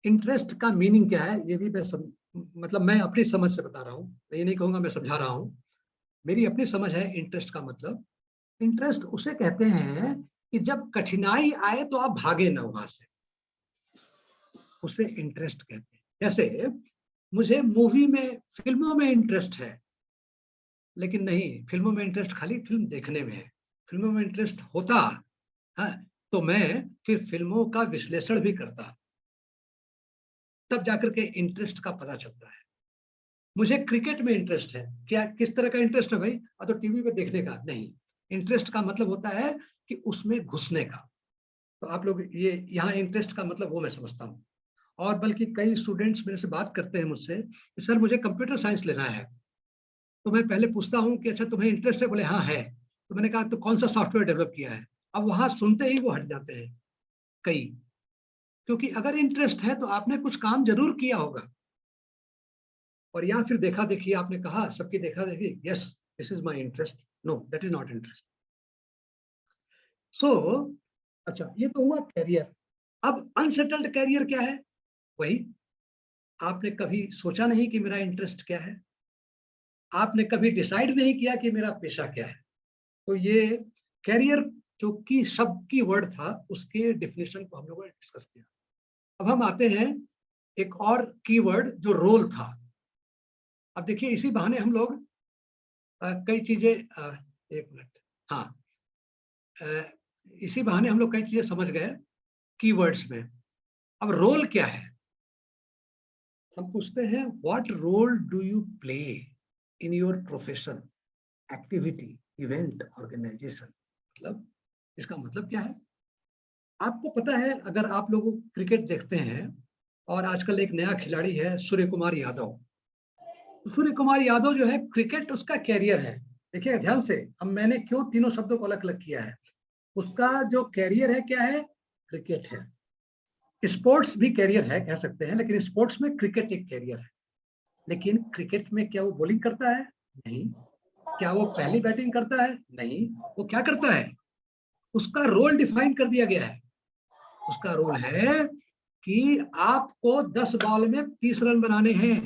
इंटरेस्ट का मीनिंग क्या है ये भी मतलब मैं अपनी समझ से बता रहा हूँ, मैं ये नहीं कहूंगा मैं समझा रहा हूँ, मेरी अपनी समझ है इंटरेस्ट का मतलब। इंटरेस्ट उसे कहते हैं कि जब कठिनाई आए तो आप भागे ना वहां से, उसे इंटरेस्ट कहते हैं। जैसे मुझे मूवी में, फिल्मों में इंटरेस्ट है, लेकिन नहीं, फिल्मों में इंटरेस्ट खाली फिल्म देखने में है, फिल्मों में इंटरेस्ट होता है तो मैं फिर फिल्मों का विश्लेषण भी करता, तब जाकर के इंटरेस्ट का पता चलता है। मुझे क्रिकेट में इंटरेस्ट है, क्या किस तरह का इंटरेस्ट है भाई, तो टीवी पे देखने का नहीं, इंटरेस्ट का मतलब होता है कि उसमें घुसने का। तो आप लोग ये यहाँ इंटरेस्ट का मतलब वो मैं समझता हूँ। और बल्कि कई स्टूडेंट्स मेरे से बात करते हैं मुझसे कि सर मुझे कंप्यूटर साइंस लेना है, तो मैं पहले पूछता हूँ कि अच्छा तुम्हें इंटरेस्ट है, बोले हाँ है, तो मैंने कहा तो कौन सा सॉफ्टवेयर डेवलप किया है, अब वहां सुनते ही वो हट जाते हैं कई, क्योंकि अगर इंटरेस्ट है तो आपने कुछ काम जरूर किया होगा, और या फिर देखा देखी, आपने कहा सबकी देखा देखी, yes this is my interest, no that is not interest. So अच्छा, ये तो हुआ कैरियर। अब अनसेटल्ड कैरियर क्या है, वही आपने कभी सोचा नहीं कि मेरा इंटरेस्ट क्या है, आपने कभी डिसाइड नहीं किया कि मेरा पेशा क्या है। तो ये कैरियर जो कि शब्द की वर्ड था उसके डिफिनेशन को हम लोगों ने डिस्कस किया। अब हम आते हैं एक और कीवर्ड जो रोल था। अब देखिए इसी बहाने हम लोग कई चीजें, एक मिनट, हाँ, इसी बहाने हम लोग कई चीजें समझ गए कीवर्ड्स में। अब रोल क्या है, हम पूछते हैं what role do you play in your profession, activity, event, organisation, मतलब इसका मतलब क्या है। आपको पता है, अगर आप लोग क्रिकेट देखते हैं और आजकल एक नया खिलाड़ी है सूर्य कुमार यादव। तो सूर्य कुमार यादव जो है, क्रिकेट उसका कैरियर है। देखिए ध्यान से, हम मैंने क्यों तीनों शब्दों को अलग अलग किया है। उसका जो कैरियर है क्या है, क्रिकेट है। स्पोर्ट्स भी कैरियर है कह सकते हैं, लेकिन स्पोर्ट्स में क्रिकेट एक कैरियर है। लेकिन क्रिकेट में क्या वो बॉलिंग करता है? नहीं। क्या वो पहली बैटिंग करता है? नहीं। वो क्या करता है? उसका रोल डिफाइन कर दिया गया है। उसका रोल है कि आपको 10 बॉल में 30 रन बनाने हैं।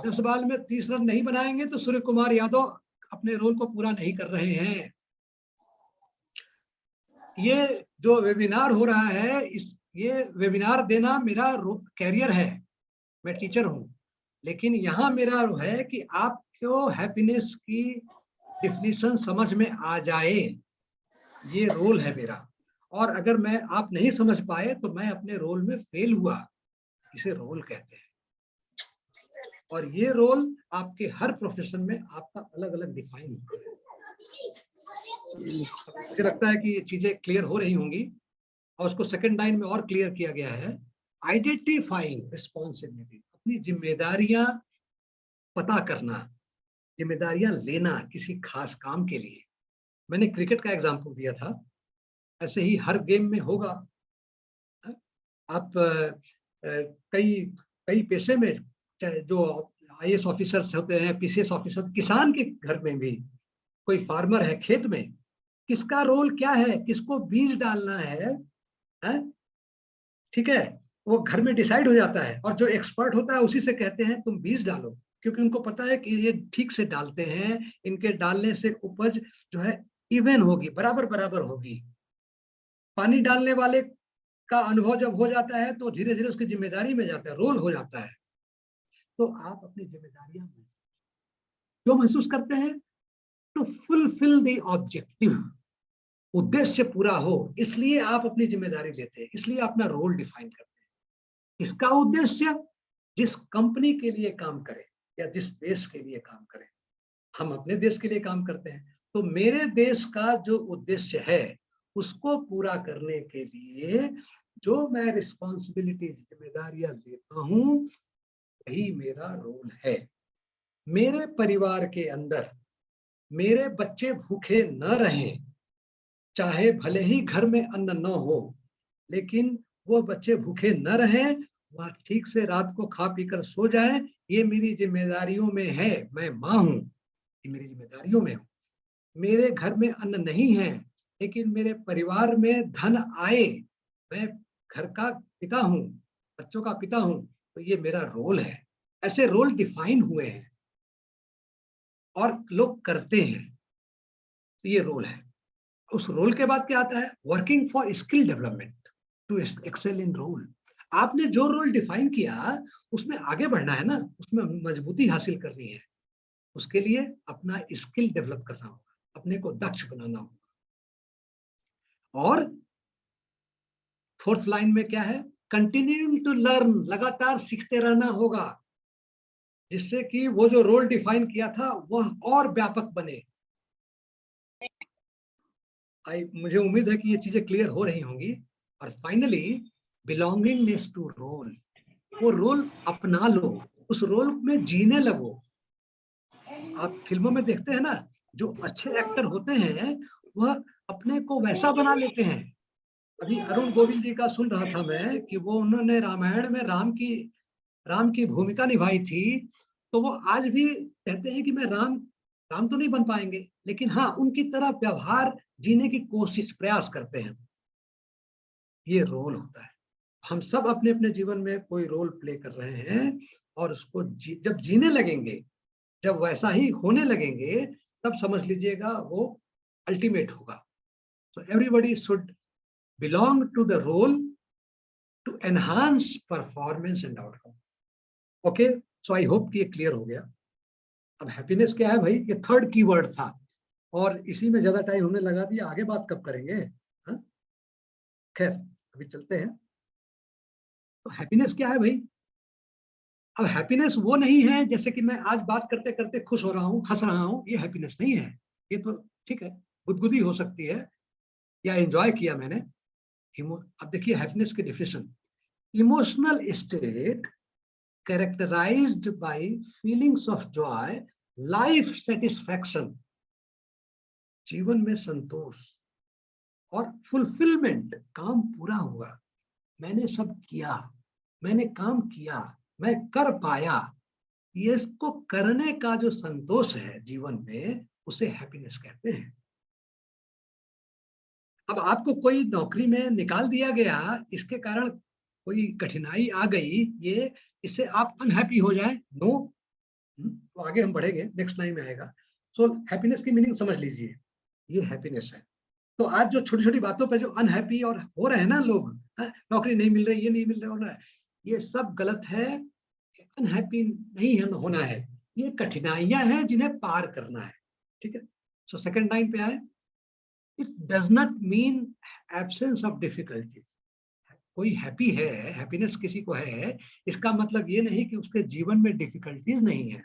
10 बॉल में 30 रन नहीं बनाएंगे तो सूर्य कुमार यादव अपने रोल को पूरा नहीं कर रहे हैं। ये जो वेबिनार हो रहा है, ये वेबिनार देना मेरा कैरियर है। मैं टीचर हूं, लेकिन यहाँ मेरा है कि आपको हैप्पीनेस की डिफिनीशन समझ में आ जाए, ये रोल है मेरा। और अगर मैं आप नहीं समझ पाए तो मैं अपने रोल में फेल हुआ, इसे रोल कहते हैं। और ये रोल आपके हर प्रोफेशन में आपका अलग अलग डिफाइन होता है। मुझे लगता है कि ये चीजें क्लियर हो रही होंगी। और उसको सेकंड लाइन में और क्लियर किया गया है, आइडेंटिफाइंग रिस्पॉन्सिबिलिटी, अपनी जिम्मेदारियां पता करना, जिम्मेदारियां लेना किसी खास काम के लिए। मैंने क्रिकेट का एग्जांपल दिया था, ऐसे ही हर गेम में होगा। आप कई कई पेशे में, चाहे जो आईएएस ऑफिसर्स होते हैं, पीसीएस ऑफिसर, किसान के घर में भी कोई फार्मर है खेत में, किसका रोल क्या है, किसको बीज डालना है, ठीक है, वो घर में डिसाइड हो जाता है। और जो एक्सपर्ट होता है उसी से कहते हैं तुम बीज डालो, क्योंकि उनको पता है कि ये ठीक से डालते हैं, इनके डालने से उपज जो है इवन होगी, बराबर बराबर होगी। पानी डालने वाले का अनुभव जब हो जाता है तो धीरे धीरे उसकी जिम्मेदारी में जाता है, रोल हो जाता है। तो आप अपनी जिम्मेदारियां क्यों महसूस करते हैं? टू फुलफिल द ऑब्जेक्टिव, उद्देश्य पूरा हो, इसलिए आप अपनी जिम्मेदारी लेते हैं, इसलिए अपना रोल डिफाइन करते हैं। इसका उद्देश्य, जिस कंपनी के लिए काम करें या जिस देश के लिए काम करें, हम अपने देश के लिए काम करते हैं, तो मेरे देश का जो उद्देश्य है उसको पूरा करने के लिए जो मैं रिस्पॉन्सिबिलिटीज, जिम्मेदारियां लेता हूं, वही मेरा रोल है। मेरे परिवार के अंदर मेरे बच्चे भूखे न रहें, चाहे भले ही घर में अन्न न हो, लेकिन वो बच्चे भूखे न रहें, वह ठीक से रात को खा पी कर सो जाए, ये मेरी जिम्मेदारियों में है। मैं माँ हूं, ये मेरी जिम्मेदारियों में हूं। मेरे घर में अन्न नहीं है, लेकिन मेरे परिवार में धन आए, मैं घर का पिता हूं, बच्चों का पिता हूं, तो ये मेरा रोल है। ऐसे रोल डिफाइन हुए हैं और लोग करते हैं, तो ये रोल है। उस रोल के बाद क्या आता है? Working for skill development to excel in role. आपने जो रोल डिफाइन किया उसमें आगे बढ़ना है ना, उसमें मजबूती हासिल करनी है, उसके लिए अपना स्किल डेवलप करना होगा, अपने को दक्ष बनाना होगा। और फोर्थ लाइन में क्या है? कंटिन्यूइंग टू लर्न, लगातार सीखते रहना होगा, जिससे कि वो जो रोल डिफाइन किया था वह और व्यापक बने। मुझे उम्मीद है कि ये चीजें क्लियर हो रही होंगी। और फाइनली, बिलोंगिंगनेस टू रोल, वो रोल अपना लो, उस रोल में जीने लगो। आप फिल्मों में देखते हैं ना, जो अच्छे एक्टर होते हैं वह अपने को वैसा बना लेते हैं। अभी अरुण गोविंद जी का सुन रहा था मैं कि वो उन्होंने रामायण में राम की भूमिका निभाई थी, तो वो आज भी कहते हैं कि मैं राम तो नहीं बन पाएंगे, लेकिन हाँ उनकी तरह व्यवहार जीने की कोशिश, प्रयास करते हैं। ये रोल होता है। हम सब अपने अपने जीवन में कोई रोल प्ले कर रहे हैं, और उसको जब जीने लगेंगे, जब वैसा ही होने लगेंगे, तब समझ लीजिएगा वो अल्टीमेट होगा। So everybody should belong to the role to enhance performance and outcome. Okay, so I hope कि ये क्लियर हो गया। अब हैप्पीनेस क्या है भाई, ये थर्ड कीवर्ड था, और इसी में ज्यादा टाइम हमने लगा दिया, आगे बात कब करेंगे? हाँ? खैर, अभी चलते हैं। तो हैप्पीनेस क्या है भाई? अब हैप्पीनेस वो नहीं है जैसे कि मैं आज बात करते करते खुश हो रहा हूँ, हंस रहा हूँ, ये हैप्पीनेस नहीं है। ये तो ठीक है, गुदगुदी हो सकती है, या एंजॉय किया मैंने। अब देखिए हैप्पीनेस की definition, emotional state characterised by feelings of joy, life satisfaction, जीवन में संतोष और फुलफिलमेंट, काम पूरा हुआ, मैंने सब किया, मैंने काम किया, मैं कर पाया, ये इसको करने का जो संतोष है जीवन में, उसे हैप्पीनेस कहते हैं। अब आपको कोई नौकरी में निकाल दिया गया, इसके कारण कोई कठिनाई आ गई, ये इससे आप अनहैप्पी हो जाए? नो। तो आगे हम बढ़ेंगे, नेक्स्ट लाइन में आएगा। सो हैप्पीनेस की मीनिंग समझ लीजिए, ये हैप्पीनेस है। तो आज जो छोटी छोटी बातों पे जो अनहैप्पी और हो रहे हैं ना लोग, नौकरी नहीं मिल रही, ये नहीं मिल रहा है, ये सब गलत है। अनहैप्पी नहीं होना है, ये कठिनाइयां हैं जिन्हें पार करना है। ठीक है, सो सेकंड लाइन पे आए, it does not mean absence of difficulties. कोई हैप्पी है, हैप्पीनेस किसी को है, इसका मतलब ये नहीं कि उसके जीवन में डिफिकल्टीज नहीं है।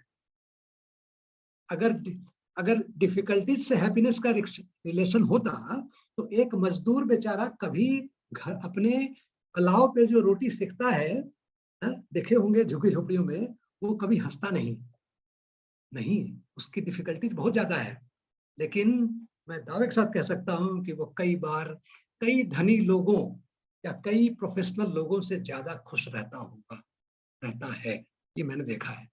अगर डिफिकल्टीज से हैप्पीनेस का रिलेशन होता तो एक मजदूर बेचारा कभी घर अपने अलाव पे जो रोटी सेकता है, देखे होंगे झुग्गी झोपड़ियों में, वो कभी हंसता नहीं, उसकी डिफिकल्टीज बहुत ज्यादा है। लेकिन मैं दावे के साथ कह सकता हूं कि वो कई बार कई धनी लोगों या कई प्रोफेशनल लोगों से ज्यादा खुश रहता है, ये मैंने देखा है।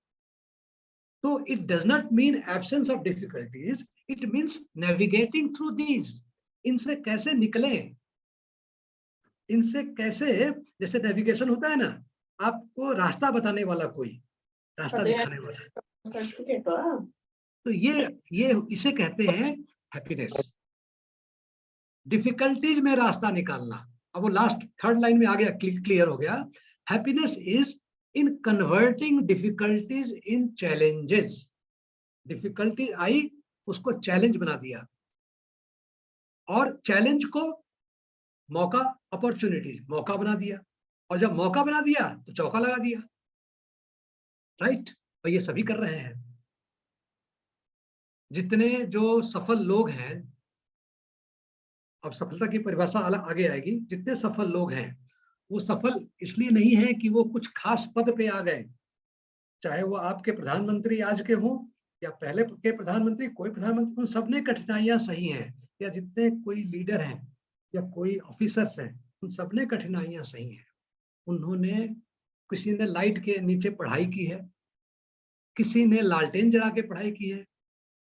तो it does not mean absence of difficulties, it means navigating through these. इनसे कैसे निकले, इनसे कैसे, जैसे नेविगेशन होता है ना, आपको रास्ता बताने वाला कोई, रास्ता दिखाने वाला, तो ये इसे कहते हैं हैप्पीनेस। डिफिकल्टीज में रास्ता निकालना। अब वो लास्ट थर्ड लाइन में आ गया, क्लियर हो गया। Happiness is in converting difficulties in challenges. Difficulty आई, उसको चैलेंज बना दिया, और चैलेंज को मौका, अपॉर्चुनिटी, मौका बना दिया, और जब मौका बना दिया तो चौका लगा दिया। राइट, और ये सभी कर रहे हैं। जितने जो सफल लोग हैं, अब सफलता की परिभाषा आगे आएगी, जितने सफल लोग हैं वो सफल इसलिए नहीं है कि वो कुछ खास पद पे आ गए, चाहे वो आपके प्रधानमंत्री आज के हों या पहले के प्रधानमंत्री, कोई प्रधानमंत्री, उन सब ने कठिनाइयां सही हैं, या जितने कोई लीडर हैं या कोई ऑफिसर्स हैं, उन सब ने कठिनाइयां सही हैं। उन्होंने, किसी ने लाइट के नीचे पढ़ाई की है, किसी ने लालटेन जला के पढ़ाई की है,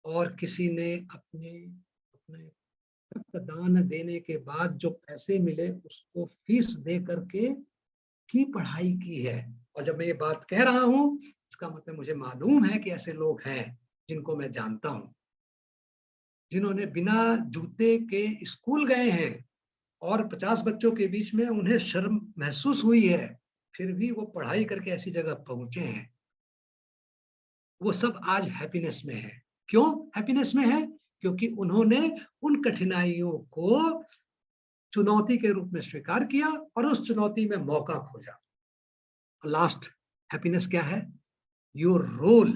और किसी ने अपने दान देने के बाद जो पैसे मिले उसको फीस दे करके की पढ़ाई की है। और जब मैं ये बात कह रहा हूं, इसका मतलब मुझे मालूम है कि ऐसे लोग हैं जिनको मैं जानता हूं, जिन्होंने बिना जूते के स्कूल गए हैं, और 50 बच्चों के बीच में उन्हें शर्म महसूस हुई है, फिर भी वो पढ़ाई करके ऐसी जगह पहुंचे हैं। वो सब आज हैप्पीनेस में है। क्यों हैप्पीनेस में है? क्योंकि उन्होंने उन कठिनाइयों को चुनौती के रूप में स्वीकार किया और उस चुनौती में मौका खोजा। लास्ट हैप्पीनेस क्या है? Your role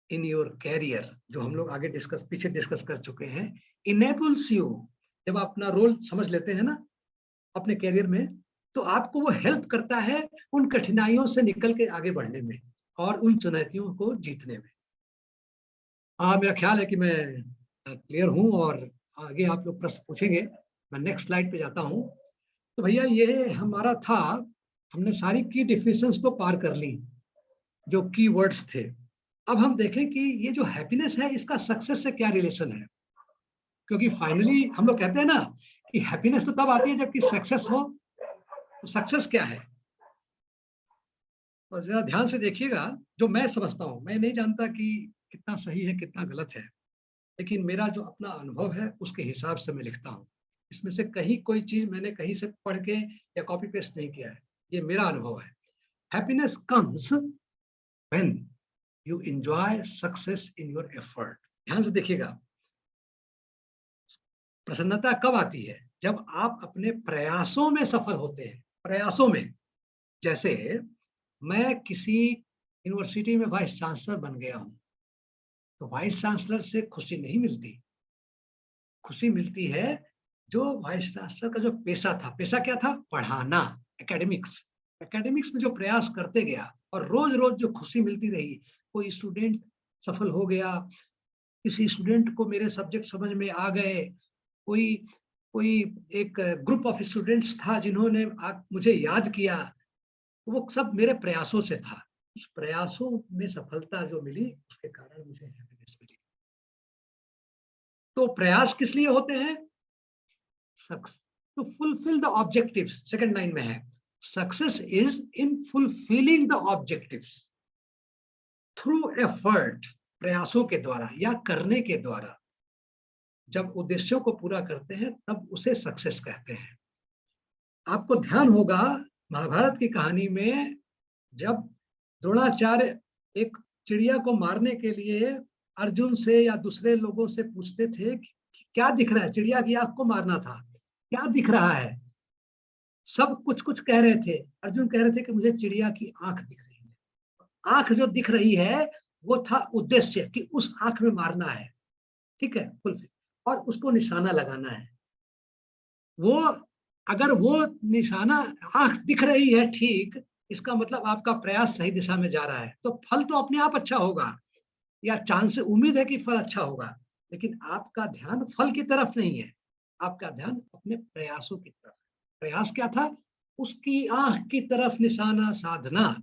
in your career, जो हम लोग आगे पीछे डिस्कस कर चुके हैं, इनेबल्स यू। जब आप अपना रोल समझ लेते हैं ना अपने कैरियर में, तो आपको वो हेल्प करता है उन कठिनाइयों से निकल के आगे बढ़ने में और उन चुनौतियों को जीतने में। मेरा ख्याल है कि मैं क्लियर हूं, और आगे आप लोग प्रश्न पूछेंगे। मैं नेक्स्ट स्लाइड पे जाता हूं। तो भैया ये हमारा था, हमने सारी की डिफिनेशंस को पार कर ली, जो की वर्ड्स थे। अब हम देखें कि ये जो हैप्पीनेस है, इसका सक्सेस से क्या रिलेशन है। क्योंकि फाइनली हम लोग कहते हैं ना कि हैप्पीनेस तो तब आती है जबकि सक्सेस हो। तो सक्सेस क्या है, और जरा ध्यान से देखिएगा। जो मैं समझता हूं, मैं नहीं जानता कि कितना सही है कितना गलत है, लेकिन मेरा जो अपना अनुभव है उसके हिसाब से मैं लिखता हूँ। इसमें से कहीं कोई चीज मैंने कहीं से पढ़ के या कॉपी पेस्ट नहीं किया है, ये मेरा अनुभव है। Happiness comes when you enjoy success in your effort. ध्यान से देखिएगा, प्रसन्नता कब आती है? जब आप अपने प्रयासों में सफल होते हैं। प्रयासों में, जैसे मैं किसी यूनिवर्सिटी में वाइस चांसलर बन गया हूं, तो वाइस चांसलर से खुशी नहीं मिलती। खुशी मिलती है जो वाइस चांसलर का जो पेशा था, पेशा क्या था? पढ़ाना, एकेडमिक्स। एकेडमिक्स में जो प्रयास करते गया और रोज रोज जो खुशी मिलती रही, कोई स्टूडेंट सफल हो गया, किसी स्टूडेंट को मेरे सब्जेक्ट समझ में आ गए, कोई कोई एक ग्रुप ऑफ स्टूडेंट्स था जिन्होंने मुझे याद किया, वो सब मेरे प्रयासों से था। उस प्रयासों में सफलता जो मिली उसके कारण मुझे हैप्पीनेस मिली। तो प्रयास किस लिए होते हैं? To fulfil the objectives. Second line में है, success is in fulfilling the objectives through effort. प्रयासों के द्वारा या करने के द्वारा जब उद्देश्यों को पूरा करते हैं तब उसे सक्सेस कहते हैं। आपको ध्यान होगा महाभारत की कहानी में जब द्रोणाचार्य एक चिड़िया को मारने के लिए अर्जुन से या दूसरे लोगों से पूछते थे कि क्या दिख रहा है, चिड़िया की आंख को मारना था, क्या दिख रहा है? सब कुछ कुछ कह रहे थे। अर्जुन कह रहे थे कि मुझे चिड़िया की आंख दिख रही है। आंख जो दिख रही है वो था उद्देश्य कि उस आंख में मारना है, ठीक है, फुलफिल, और उसको निशाना लगाना है। वो अगर वो निशाना आंख दिख रही है, ठीक, इसका मतलब आपका प्रयास सही दिशा में जा रहा है, तो फल तो अपने आप अच्छा होगा, या चांस से उम्मीद है कि फल अच्छा होगा। लेकिन आपका ध्यान फल की तरफ नहीं है, आपका ध्यान अपने प्रयासों की तरफ। प्रयास क्या था? उसकी आंख की तरफ निशाना साधना।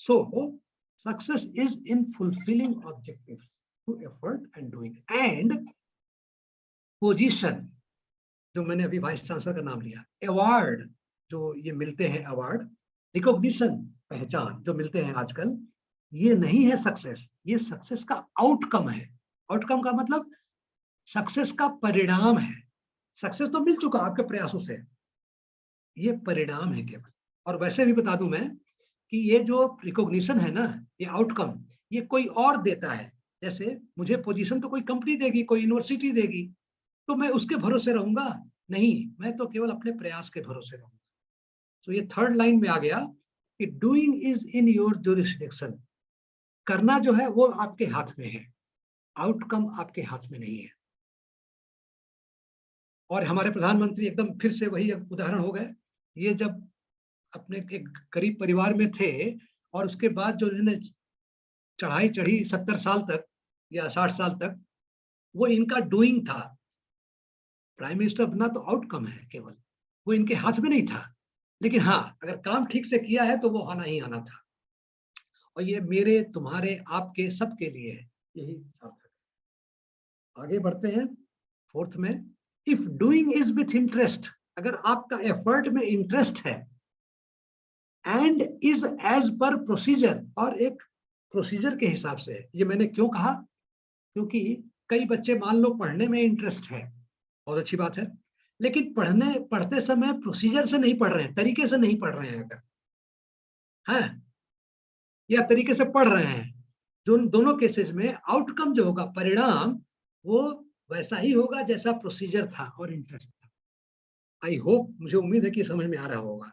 So success is in fulfilling objectives through effort and doing. And position, जो मैंने अभी वाइस चांसलर का नाम लिया, अवार्ड जो ये मिलते हैं, अवार्ड, रिकॉग्निशन, पहचान जो मिलते हैं आजकल, ये नहीं है सक्सेस, ये सक्सेस का आउटकम है। आउटकम का मतलब सक्सेस का परिणाम है। सक्सेस तो मिल चुका आपके प्रयासों से, ये परिणाम है केवल। और वैसे भी बता दूं मैं कि ये जो रिकॉग्निशन है ना, ये आउटकम, ये कोई और देता है। जैसे मुझे पोजीशन तो कोई कंपनी देगी, कोई यूनिवर्सिटी देगी, तो मैं उसके भरोसे रहूंगा? नहीं, मैं तो केवल अपने प्रयास के भरोसे रहूंगा। तो ये थर्ड लाइन में आ गया कि doing is in your jurisdiction. करना जो है वो आपके हाथ में है, आउटकम आपके हाथ में नहीं है। और हमारे प्रधानमंत्री एकदम फिर से वही उदाहरण हो गए। ये जब अपने एक गरीब परिवार में थे और उसके बाद जो इन्होंने चढ़ाई चढ़ी 70 साल तक या 60 साल तक, वो इनका डूइंग था। प्राइम मिनिस्टर बनना तो आउटकम है केवल, वो इनके हाथ में नहीं था। लेकिन हाँ, अगर काम ठीक से किया है तो वो आना ही आना था। और ये मेरे, तुम्हारे, आपके, सबके लिए है, यही सार्थक है। आगे बढ़ते हैं फोर्थ में, if doing is with interest. अगर आपका एफर्ट में इंटरेस्ट है, and is as per procedure, और एक प्रोसीजर के हिसाब से है। ये मैंने क्यों कहा? क्योंकि कई बच्चे मान लो पढ़ने में इंटरेस्ट है, बहुत अच्छी बात है, लेकिन पढ़ते समय प्रोसीजर से नहीं पढ़ रहे हैं, तरीके से नहीं पढ़ रहे हैं अगर, है, या तरीके से पढ़ रहे हैं, जो दोनों केसेस में आउटकम जो होगा, परिणाम, वो वैसा ही होगा जैसा प्रोसीजर था और इंटरेस्ट था। आई होप, मुझे उम्मीद है कि समझ में आ रहा होगा।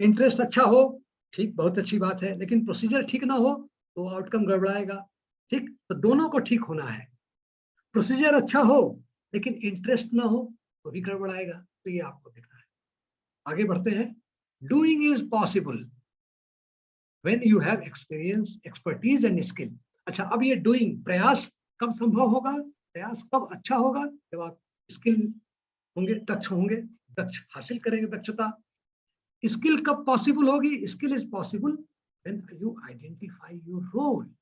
इंटरेस्ट अच्छा हो, ठीक, बहुत अच्छी बात है, लेकिन प्रोसीजर ठीक ना हो तो आउटकम गड़बड़ाएगा। ठीक, तो दोनों को ठीक होना है। प्रोसीजर अच्छा हो लेकिन इंटरेस्ट ना हो तो भी गड़बड़ाएगा। तो ये आपको देखना है। आगे बढ़ते हैं। Doing is possible when you have experience, expertise and skill. अच्छा, अब ये डूइंग, प्रयास कब संभव होगा, प्रयास कब अच्छा होगा? जब आप स्किल होंगे, दक्ष होंगे, दक्ष हासिल करेंगे, दक्षता। स्किल कब पॉसिबल होगी? Skill is possible when you identify your role.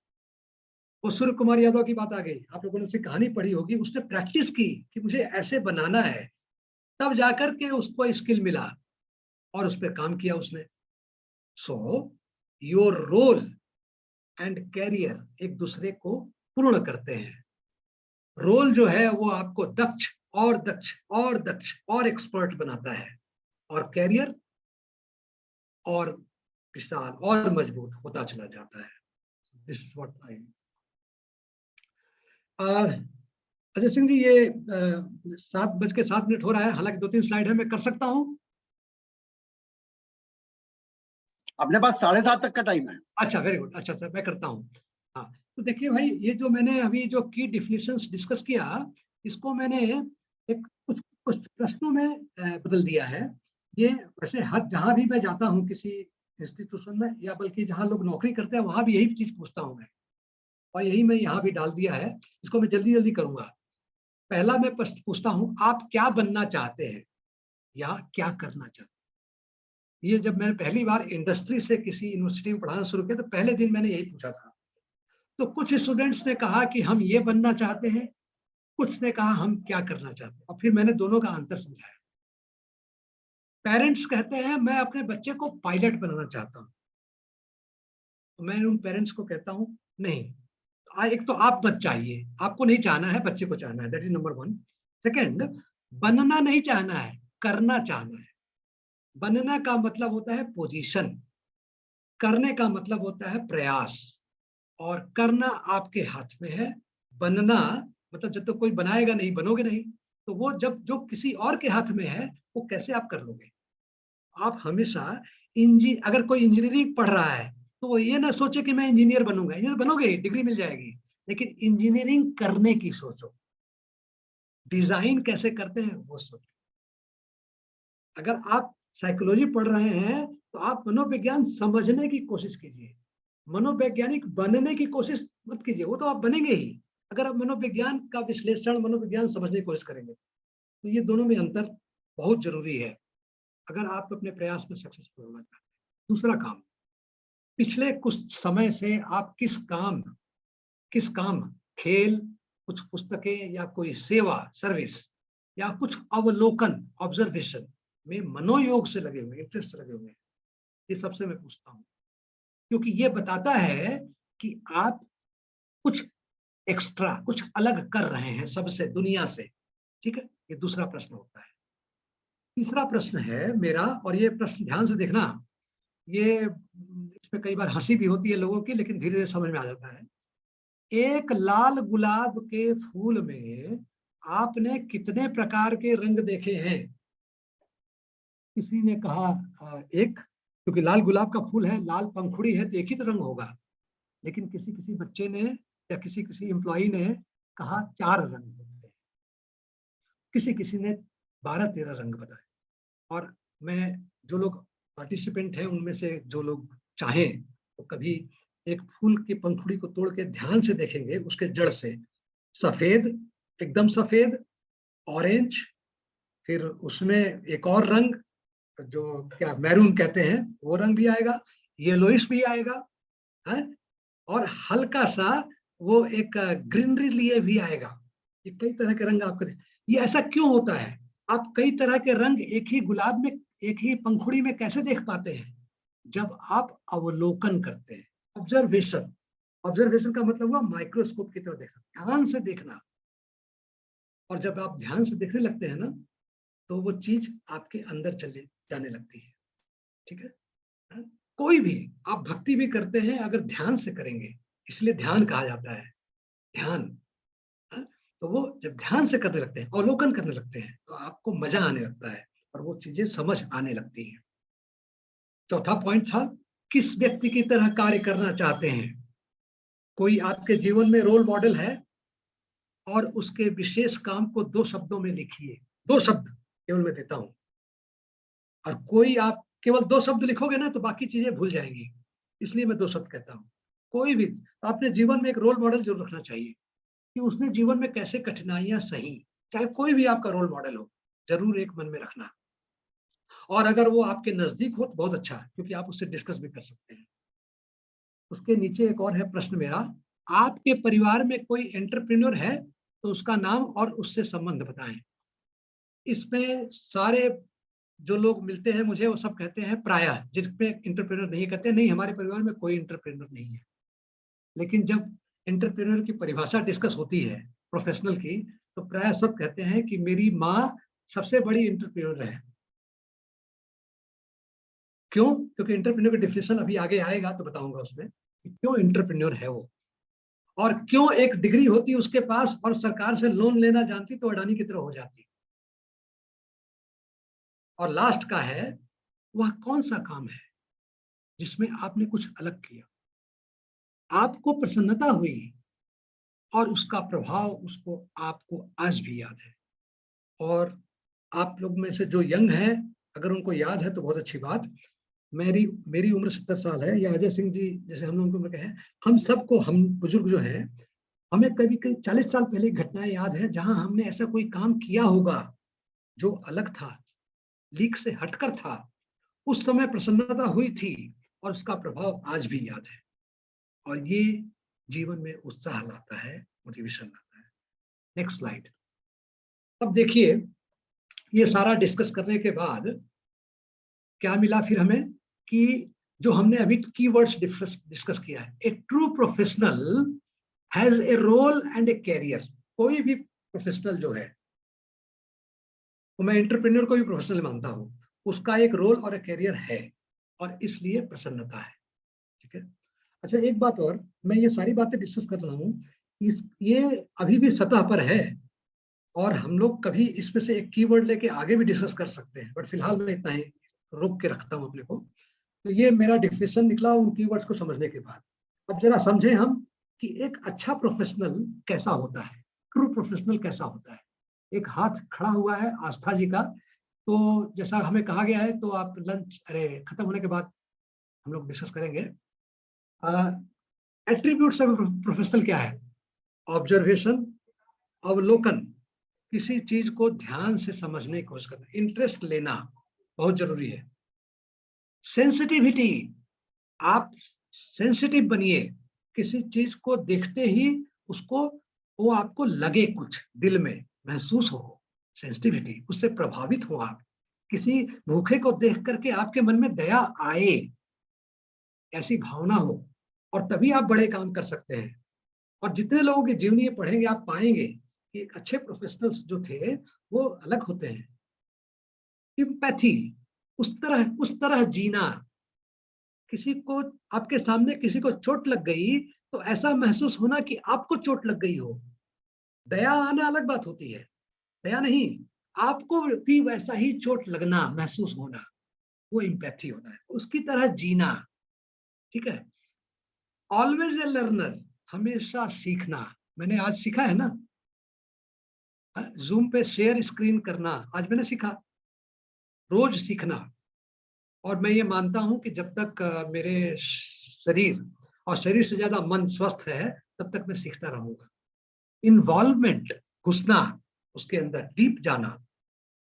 वो सूर्य कुमार यादव की बात आ गई, आप लोगों ने उसकी कहानी पढ़ी होगी। उसने प्रैक्टिस की कि मुझे ऐसे बनाना है, तब जाकर के उसको स्किल मिला और उस पर काम किया उसने। So your role and career एक दूसरे को पूर्ण करते हैं। रोल जो है वो आपको दक्ष और दक्ष और दक्ष और एक्सपर्ट बनाता है, और कैरियर और विशाल और मजबूत होता चला जाता है। This is what I. Ajay Singh ji, ये 7:07 हो रहा है, हालांकि 2-3 स्लाइड है, मैं कर सकता हूँ। अपने पास 7:30 तक का टाइम है। अच्छा, वेरी गुड, अच्छा सर, मैं करता हूँ। हाँ, तो देखिए भाई, ये जो मैंने अभी जो की डिफिनेशंस डिस्कस किया, इसको मैंने एक कुछ कुछ प्रश्नों में बदल दिया है। ये वैसे हर जहां भी मैं जाता हूँ किसी इंस्टीट्यूशन में, या बल्कि जहां लोग नौकरी करते हैं, वहां भी यही चीज पूछता हूँ मैं, और यही मैं यहाँ भी डाल दिया है। इसको मैं जल्दी जल्दी करूंगा। पहला मैं प्रश्न पूछता हूँ, आप क्या बनना चाहते हैं या क्या करना चाहते हैं? ये जब मैंने पहली बार इंडस्ट्री से किसी यूनिवर्सिटी में पढ़ाना शुरू किया, तो पहले दिन मैंने यही पूछा था। तो कुछ स्टूडेंट्स ने कहा कि हम ये बनना चाहते हैं, कुछ ने कहा हम क्या करना चाहते हैं, और फिर मैंने दोनों का अंतर समझाया। पेरेंट्स कहते हैं मैं अपने बच्चे को पायलट बनाना चाहता हूं। तो मैं उन पेरेंट्स को कहता हूं नहीं, एक तो आप मत चाहिए, आपको नहीं चाहना है, बच्चे को चाहना है, दैट इज नंबर 1। सेकंड, बनना नहीं चाहना है, करना चाहना है। बनना का मतलब होता है पोजीशन, करने का मतलब होता है प्रयास, और करना आपके हाथ में है। बनना मतलब जब तक कोई बनाएगा नहीं, बनोगे नहीं। तो वो जब जो किसी और के हाथ में है, वो कैसे आप कर लोगे? आप हमेशा अगर कोई इंजीनियरिंग पढ़ रहा है, तो वो ये ना सोचे कि मैं इंजीनियर बनूंगा। इंजीनियर बनोगे, डिग्री मिल जाएगी, लेकिन इंजीनियरिंग करने की सोचो, डिजाइन कैसे करते हैं वो सोचो। अगर आप साइकोलॉजी पढ़ रहे हैं, तो आप मनोविज्ञान समझने की कोशिश कीजिए। मनोवैज्ञानिक बनने की कोशिश मत कीजिए, वो तो आप बनेंगे ही अगर आप मनोविज्ञान का विश्लेषण, मनोविज्ञान समझने की कोशिश करेंगे। तो ये दोनों में अंतर बहुत जरूरी है अगर आप अपने प्रयास में सक्सेसफुल होना चाहते हैं। दूसरा काम, पिछले कुछ समय से आप किस काम, खेल, कुछ पुस्तकें, या कोई सेवा, सर्विस, या कुछ अवलोकन, ऑब्जर्वेशन में मनोयोग से लगे हुए, इंटरेस्ट लगे हुए हैं। ये सबसे मैं पूछता हूँ, क्योंकि ये बताता है कि आप कुछ एक्स्ट्रा, कुछ अलग कर रहे हैं सबसे, दुनिया से। ठीक है, ये दूसरा प्रश्न होता है। तीसरा प्रश्न है मेरा, और ये प्रश्न ध्यान से देखना, ये इसमें कई बार हंसी भी होती है लोगों की, लेकिन धीरे धीरे समझ में आ जाता है। एक लाल गुलाब के फूल में आपने कितने प्रकार के रंग देखे हैं? किसी ने कहा एक, क्योंकि लाल गुलाब का फूल है, लाल पंखुड़ी है, तो एक ही तो रंग होगा। लेकिन किसी किसी बच्चे ने या किसी किसी एम्प्लॉई ने कहा 4 रंग होते हैं, किसी किसी ने 12-13 रंग बताए। और मैं, जो लोग पार्टिसिपेंट हैं उनमें से जो लोग चाहें तो कभी एक फूल की पंखुड़ी को तोड़ के ध्यान से देखेंगे, उसके जड़ से सफेद, एकदम सफेद, ऑरेंज, फिर उसमें एक और रंग जो क्या मैरून कहते हैं, वो रंग भी आएगा, येलोइश भी आएगा है, और हल्का सा वो एक ग्रीनरी लिए भी आएगा। ये कई तरह के रंग आपको ये ऐसा क्यों होता है? आप कई तरह के रंग एक ही गुलाब में, एक ही पंखुड़ी में कैसे देख पाते हैं? जब आप अवलोकन करते हैं, ऑब्जर्वेशन। ऑब्जर्वेशन का मतलब हुआ माइक्रोस्कोप की तरह देखना, ध्यान से देखना। और जब आप ध्यान से देखने लगते हैं ना, तो वो चीज आपके अंदर चले जाने लगती है। ठीक है, हाँ? कोई भी आप भक्ति भी करते हैं अगर ध्यान से करेंगे, इसलिए ध्यान कहा जाता है, ध्यान। हाँ? तो वो जब ध्यान से करने लगते हैं, अवलोकन करने लगते हैं, तो आपको मजा आने लगता है और वो चीजें समझ आने लगती हैं। चौथा पॉइंट था, किस व्यक्ति की तरह कार्य करना चाहते हैं? कोई आपके जीवन में रोल मॉडल है, और उसके विशेष काम को 2 शब्दों में लिखिए। 2 शब्द केवल मैं देता हूं, और कोई आप केवल 2 शब्द लिखोगे ना तो बाकी चीजें भूल जाएंगी, इसलिए मैं 2 शब्द कहता हूँ। कोई भी अपने जीवन में एक रोल मॉडल जरूर रखना चाहिए कि उसने जीवन में कैसे कठिनाइयां सही, चाहे कोई भी आपका रोल मॉडल हो, जरूर एक मन में रखना। और अगर वो आपके नजदीक हो तो बहुत अच्छा, क्योंकि आप उससे डिस्कस भी कर सकते हैं। उसके नीचे एक और है प्रश्न मेरा, आपके परिवार में कोई एंटरप्रेन्योर है तो उसका नाम और उससे संबंध बताएं। इसमें सारे जो लोग मिलते हैं मुझे, वो सब कहते हैं प्रायः, जिसमें एंटरप्रेन्योर नहीं, कहते हैं नहीं हमारे परिवार में कोई एंटरप्रेन्योर नहीं है। लेकिन जब एंटरप्रेन्योर की परिभाषा डिस्कस होती है प्रोफेशनल की, तो प्रायः सब कहते हैं कि मेरी माँ सबसे बड़ी एंटरप्रेन्योर है। क्यों? क्योंकि एंटरप्रेन्योर का डिफिनेशन अभी आगे आएगा तो बताऊंगा उसमें कि क्यों एंटरप्रेन्योर है वो, और क्यों एक डिग्री होती उसके पास और सरकार से लोन लेना जानती तो अडानी की तरह हो जाती। और लास्ट का है, वह कौन सा काम है जिसमें आपने कुछ अलग किया, आपको प्रसन्नता हुई, और उसका प्रभाव उसको आपको आज भी याद है। और आप लोग में से जो यंग हैं, अगर उनको याद है तो बहुत अच्छी बात। मेरी मेरी उम्र 70 साल है, या अजय सिंह जी जैसे हम लोगों की उम्र के हैं, हम सबको, हम बुजुर्ग जो हैं, हमें कभी कभी 40 साल पहले की घटनाएं याद है जहां हमने ऐसा कोई काम किया होगा जो अलग था, लीक से हटकर था। उस समय प्रसन्नता हुई थी और उसका प्रभाव आज भी याद है, और ये जीवन में उत्साह लाता है, मोटिवेशन लाता है। Next slide. अब देखिए, ये सारा डिस्कस करने के बाद क्या मिला फिर हमें, कि जो हमने अभी कीवर्ड्स डिस्कस किया है, a true professional has a role and a career. कोई भी प्रोफेशनल जो है, तो मैं एंटरप्रेन्योर को भी प्रोफेशनल मानता हूं, उसका एक रोल और एक कैरियर है, और इसलिए प्रसन्नता है। ठीक है। अच्छा, एक बात और, मैं ये सारी बातें डिस्कस कर रहा हूँ, ये अभी भी सतह पर है, और हम लोग कभी इसमें से एक कीवर्ड लेके आगे भी डिस्कस कर सकते हैं, बट फिलहाल मैं इतना ही रोक के रखता हूँ अपने को। तो ये मेरा डिफिनेशन निकला उन कीवर्ड्स को समझने के बाद। अब जरा समझें हम कि एक अच्छा प्रोफेशनल कैसा होता है, ट्रू प्रोफेशनल कैसा होता है। एक हाथ खड़ा हुआ है आस्था जी का, तो जैसा हमें कहा गया है, तो आप लंच खत्म होने के बाद हम लोग डिस्कस करेंगे। एट्रीब्यूट्स ऑफ प्रोफेशनल क्या है? ऑब्जर्वेशन, अवलोकन, किसी चीज को ध्यान से समझने की कोशिश करना, इंटरेस्ट लेना बहुत जरूरी है। सेंसिटिविटी, आप सेंसिटिव बनिए, किसी चीज को देखते ही उसको, वो आपको लगे, कुछ दिल में महसूस हो, सेंसिटिविटी, उससे प्रभावित हो आप, किसी भूखे को देख करके आपके मन में दया आए, ऐसी भावना हो, और तभी आप बड़े काम कर सकते हैं। और जितने लोगों की जीवनी पढ़ेंगे आप पाएंगे कि एक अच्छे प्रोफेशनल्स जो थे वो अलग होते हैं। एम्पैथी, उस तरह जीना, किसी को, आपके सामने किसी को चोट लग गई तो ऐसा महसूस होना कि आपको चोट लग गई हो। दया आना अलग बात होती है, दया नहीं, आपको भी वैसा ही चोट लगना, महसूस होना, वो एम्पैथी होता है, उसकी तरह जीना। ठीक है। ऑलवेज ए लर्नर, हमेशा सीखना। मैंने आज सीखा है ना, जूम पे शेयर स्क्रीन करना, आज मैंने सीखा, रोज सीखना। और मैं ये मानता हूं कि जब तक मेरे शरीर, और शरीर से ज्यादा मन स्वस्थ है, तब तक मैं सीखता रहूंगा। इन्वॉल्वमेंट, घुसना उसके अंदर, डीप जाना,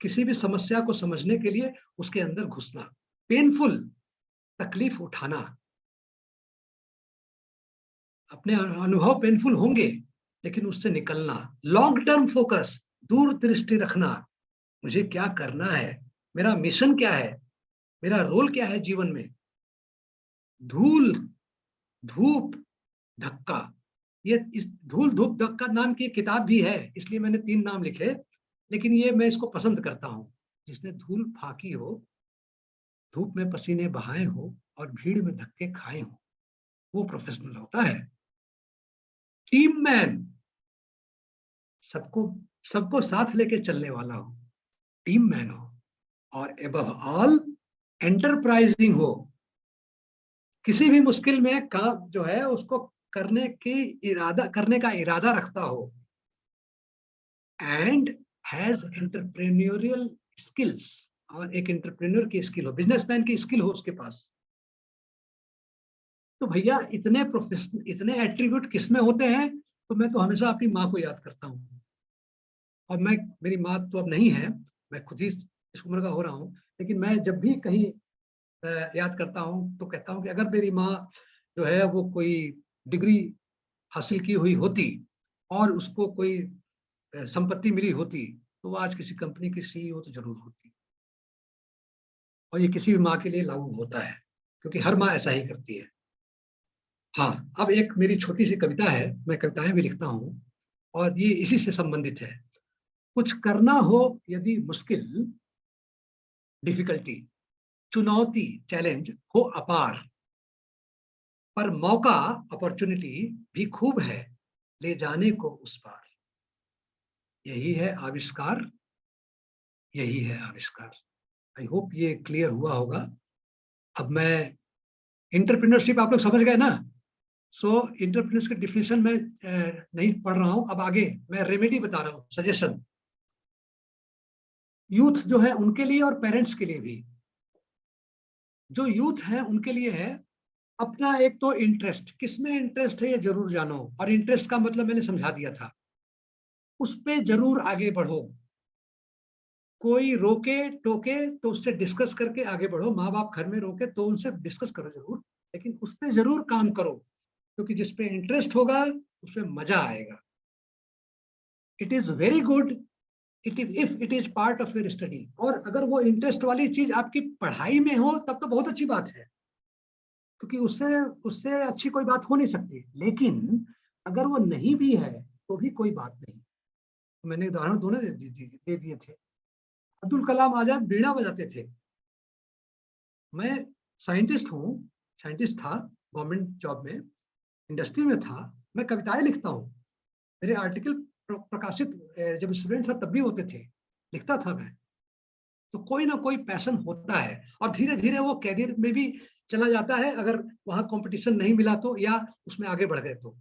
किसी भी समस्या को समझने के लिए उसके अंदर घुसना। पेनफुल, तकलीफ उठाना, अपने अनुभव पेनफुल होंगे, लेकिन उससे निकलना। लॉन्ग टर्म फोकस, दूर दृष्टि रखना, मुझे क्या करना है, मेरा मिशन क्या है, मेरा रोल क्या है जीवन में। धूल, धूप, धक्का, ये इस धूल धूप धक्का नाम की किताब भी है, इसलिए मैंने 3 नाम लिखे, लेकिन ये मैं इसको पसंद करता हूं। जिसने धूल फाकी हो, धूप में पसीने बहाए हो, और भीड़ में धक्के खाए हो, वो प्रोफेशनल होता है। टीम मैन, सबको सबको साथ लेके चलने वाला हो, टीम मैन हो। और एबव ऑल एंटरप्राइजिंग हो, किसी भी मुश्किल में काम जो है उसको करने का इरादा रखता हो। एंड हैज एंटरप्रेन्योरियल स्किल्स, और एक एंटरप्रेन्योर की स्किल हो, बिजनेसमैन की स्किल हो उसके पास। तो भैया इतने प्रोफेशनल, इतने एट्रीब्यूट किसमें होते हैं? तो मैं तो हमेशा अपनी माँ को याद करता हूँ, और मेरी माँ तो अब नहीं है, मैं खुद ही इस उम्र का हो रहा हूँ, लेकिन मैं जब भी कहीं याद करता हूँ तो कहता हूँ कि अगर मेरी माँ जो है वो कोई डिग्री हासिल की हुई होती, और उसको कोई संपत्ति मिली होती, तो वो आज किसी कंपनी की सीईओ तो जरूर होती। और ये किसी भी माँ के लिए लागू होता है, क्योंकि हर माँ ऐसा ही करती है। हाँ, अब एक मेरी छोटी सी कविता है, मैं कविताएं भी लिखता हूँ, और ये इसी से संबंधित है। कुछ करना हो यदि मुश्किल, डिफिकल्टी, चुनौती, चैलेंज हो अपार, पर मौका, अपॉर्चुनिटी भी खूब है ले जाने को उस पार। यही है आविष्कार, यही है आविष्कार। आई होप ये क्लियर हुआ होगा। अब मैं, इंटरप्रेन्योरशिप आप लोग समझ गए ना? सो इंटरप्रेन्योरशिप की डिफिनेशन में नहीं पढ़ रहा हूं, अब आगे मैं रेमेडी बता रहा हूं, सजेशन। यूथ जो है उनके लिए और पेरेंट्स के लिए भी। जो यूथ है उनके लिए है अपना एक तो इंटरेस्ट, किसमें इंटरेस्ट है ये जरूर जानो, और इंटरेस्ट का मतलब मैंने समझा दिया था, उस पे जरूर आगे बढ़ो। कोई रोके टोके तो उससे डिस्कस करके आगे बढ़ो, माँ बाप घर में रोके तो उनसे डिस्कस करो जरूर, लेकिन उस पे जरूर काम करो, क्योंकि जिस पे इंटरेस्ट होगा उसमें मजा आएगा। It is very good if it is part of your study. और अगर वो इंटरेस्ट वाली चीज आपकी पढ़ाई में हो तब तो बहुत अच्छी बात है, क्योंकि उससे उससे अच्छी कोई बात हो नहीं सकती। लेकिन अगर वो नहीं भी है तो भी कोई बात नहीं। मैंने उदाहरण दोनों दे दिए थे। अब्दुल कलाम आजाद बीड़ा बजाते थे। मैं साइंटिस्ट हूँ, साइंटिस्ट था, गवर्नमेंट जॉब में, इंडस्ट्री में था, मैं कविताएं लिखता हूँ, मेरे आर्टिकल प्रकाशित जब स्टूडेंट था तब भी होते थे, लिखता था मैं। तो कोई ना कोई पैशन होता है, और धीरे धीरे वो कैरियर में भी चला जाता है, अगर वहां कंपटीशन नहीं मिला तो, या उसमें आगे बढ़ गए तो।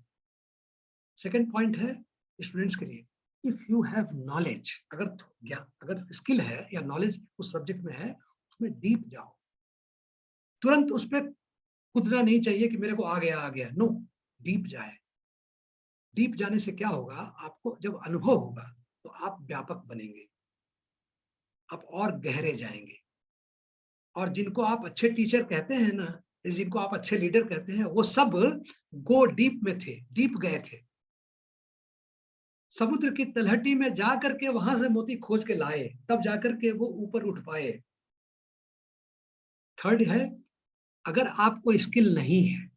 सेकंड पॉइंट है स्टूडेंट्स के लिए, इफ यू हैव नॉलेज, अगर स्किल है या नॉलेज उस सब्जेक्ट में है, उसमें डीप जाओ। तुरंत उस पर कूदना नहीं चाहिए कि मेरे को आ गया। नो, डीप जाए। डीप जाने से क्या होगा, आपको जब अनुभव होगा तो आप व्यापक बनेंगे, आप और गहरे जाएंगे। और जिनको आप अच्छे टीचर कहते हैं ना, जिनको आप अच्छे लीडर कहते हैं, वो सब गो डीप में थे, डीप गए थे। समुद्र की तलहटी में जा करके वहां से मोती खोज के लाए, तब जाकर के वो ऊपर उठ पाए। थर्ड है, अगर आपको स्किल नहीं है,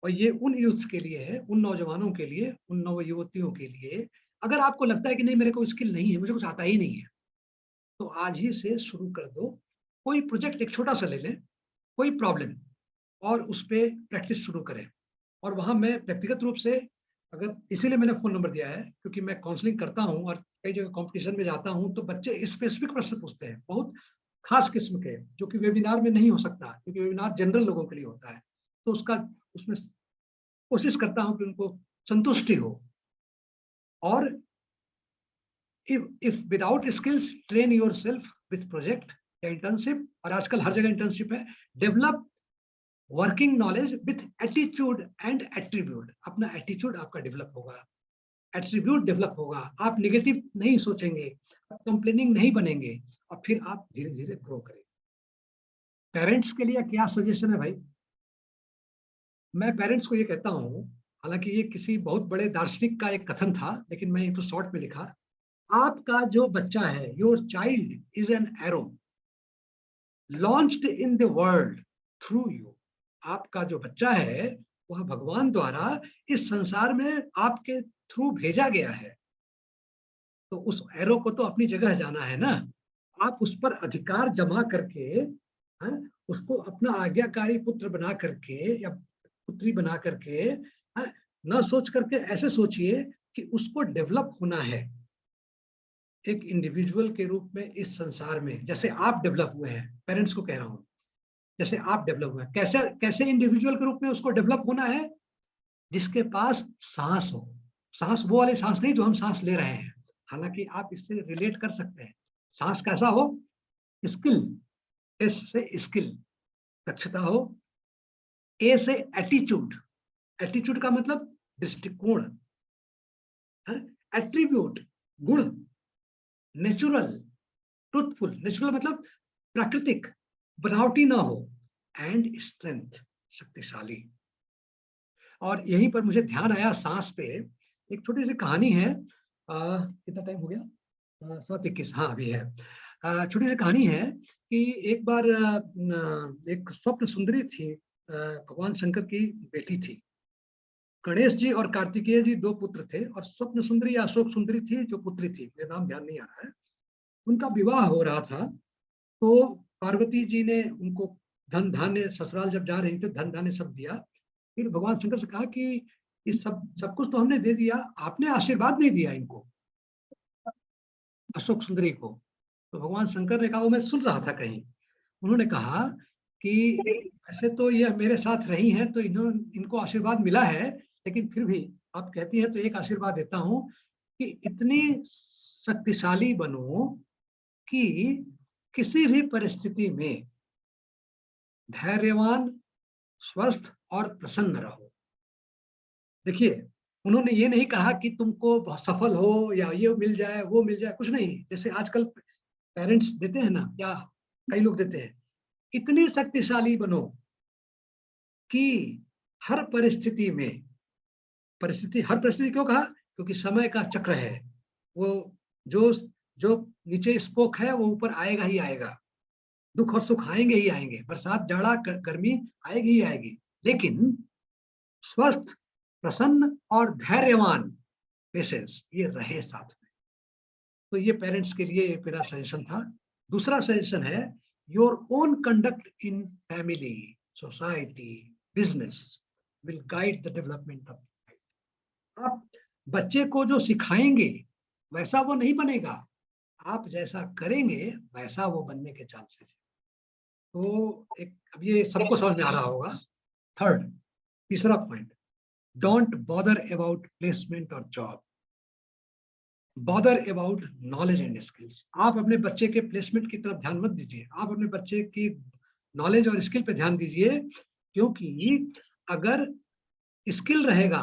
और ये उन यूथ के लिए है, उन नौजवानों के लिए, उन नव युवतियों के लिए, अगर आपको लगता है कि नहीं मेरे को स्किल नहीं है, मुझे कुछ आता ही नहीं है, तो आज ही से शुरू कर दो। कोई प्रोजेक्ट एक छोटा सा ले लें, कोई प्रॉब्लम, और उस पर प्रैक्टिस शुरू करें। और वहां मैं व्यक्तिगत रूप से, अगर इसीलिए मैंने फोन नंबर दिया है, क्योंकि मैं काउंसलिंग करता हूं और कई जगह कंपटीशन में जाता हूं, तो बच्चे स्पेसिफिक प्रश्न पूछते हैं, बहुत खास किस्म के, जो कि वेबिनार में नहीं हो सकता, क्योंकि वेबिनार जनरल लोगों के लिए होता है। तो उसमें कोशिश करता हूं कि उनको संतुष्टि हो। और if without skills, train your self with project या इंटर्नशिप, और आजकल हर जगह इंटर्नशिप है। Develop working knowledge with attitude and attribute. अपना एटीट्यूड आपका डेवलप होगा, एट्रीब्यूट डेवलप होगा, आप निगेटिव नहीं सोचेंगे, आप कंप्लेनिंग नहीं बनेंगे, और फिर आप धीरे धीरे ग्रो करेंगे। पेरेंट्स के लिए क्या सजेशन है भाई? मैं पेरेंट्स को ये कहता हूँ, हालांकि ये किसी बहुत बड़े दार्शनिक का एक कथन था, लेकिन मैं ये तो शॉर्ट में लिखा, आपका जो बच्चा है, your child is an arrow launched in the world through you. आपका जो बच्चा है वह भगवान द्वारा इस संसार में आपके थ्रू भेजा गया है। तो उस एरो को तो अपनी जगह जाना है ना। आप उस पर अधिकार जमा करके, हाँ, उसको अपना आज्ञाकारी पुत्र बना करके या पुत्री बना करके, हाँ, ना सोच करके ऐसे सोचिए कि उसको डेवलप होना है एक इंडिविजुअल के रूप में इस संसार में, जैसे आप डेवलप हुए हैं। पेरेंट्स को कह रहा हूं, जैसे आप डेवलप हुए हैं, कैसे कैसे इंडिविजुअल के रूप में उसको डेवलप होना है, जिसके पास सांस हो। सांस वो वाले सांस नहीं जो हम सांस ले रहे हैं, हालांकि आप इससे रिलेट कर सकते हैं। सांस कैसा हो? स्किल, एस से स्किल, दक्षता हो। ए से एटीट्यूड, एटीट्यूड का मतलब दृष्टिकोण, एट्रीब्यूट गुण, नेचुरल, ट्रूथफुल, नेचुरल मतलब प्राकृतिक, बनावटी ना हो, एंड स्ट्रेंथ, शक्तिशाली। और यहीं पर मुझे ध्यान आया सांस पे, एक छोटी सी कहानी है। कितना टाइम हो गया? 7:21, हाँ अभी है। छोटी सी कहानी है कि एक बार एक स्वप्न सुंदरी थी, भगवान शंकर की बेटी थी। गणेश जी और कार्तिकेय जी दो पुत्र थे, और स्वप्न सुंदरी या अशोक सुंदरी थी जो पुत्री थी, मेरा नाम ध्यान नहीं आ रहा है। उनका विवाह हो रहा था, तो पार्वती जी ने उनको धन धान्य, ससुराल जब जा रही थी धन धान्य सब दिया। फिर भगवान शंकर से कहा कि इस सब कुछ तो हमने दे दिया, आपने आशीर्वाद नहीं दिया इनको, अशोक सुंदरी को। तो भगवान शंकर ने कहा, वो मैं सुन रहा था कहीं, उन्होंने कहा कि ऐसे तो ये मेरे साथ रही हैं तो इनको आशीर्वाद मिला है, लेकिन फिर भी आप कहती हैं तो एक आशीर्वाद देता हूं कि इतनी शक्तिशाली बनो कि किसी भी परिस्थिति में धैर्यवान, स्वस्थ और प्रसन्न रहो। देखिए, उन्होंने ये नहीं कहा कि तुमको बहुत सफल हो या ये मिल जाए, वो मिल जाए, कुछ नहीं। जैसे आजकल पेरेंट्स देते हैं ना, क्या कई लोग देते हैं, इतनी शक्तिशाली बनो कि हर परिस्थिति में, हर परिस्थिति क्यों कहा? क्योंकि समय का चक्र है, वो जो जो नीचे स्पोक है वो ऊपर आएगा ही आएगा। दुख और सुख आएंगे ही आएंगे, बरसात, जाड़ा, गर्मी आएगी ही आएगी, लेकिन स्वस्थ, प्रसन्न और धैर्यवान, पेशेंस, ये रहे साथ में। तो ये पेरेंट्स के लिए मेरा सजेशन था। दूसरा सजेशन है, your own conduct in family, society, business will guide the development of. आप बच्चे को जो सिखाएंगे वैसा वो नहीं बनेगा, आप जैसा करेंगे वैसा वो बनने के चांसेस है। तो एक, अब ये सबको समझ में आ रहा होगा। थर्ड, तीसरा point, don't bother about placement और job, bother about knowledge and skills. आप अपने बच्चे के प्लेसमेंट की तरफ ध्यान मत दीजिए, आप अपने बच्चे की नॉलेज और स्किल पे ध्यान दीजिए, क्योंकि अगर स्किल रहेगा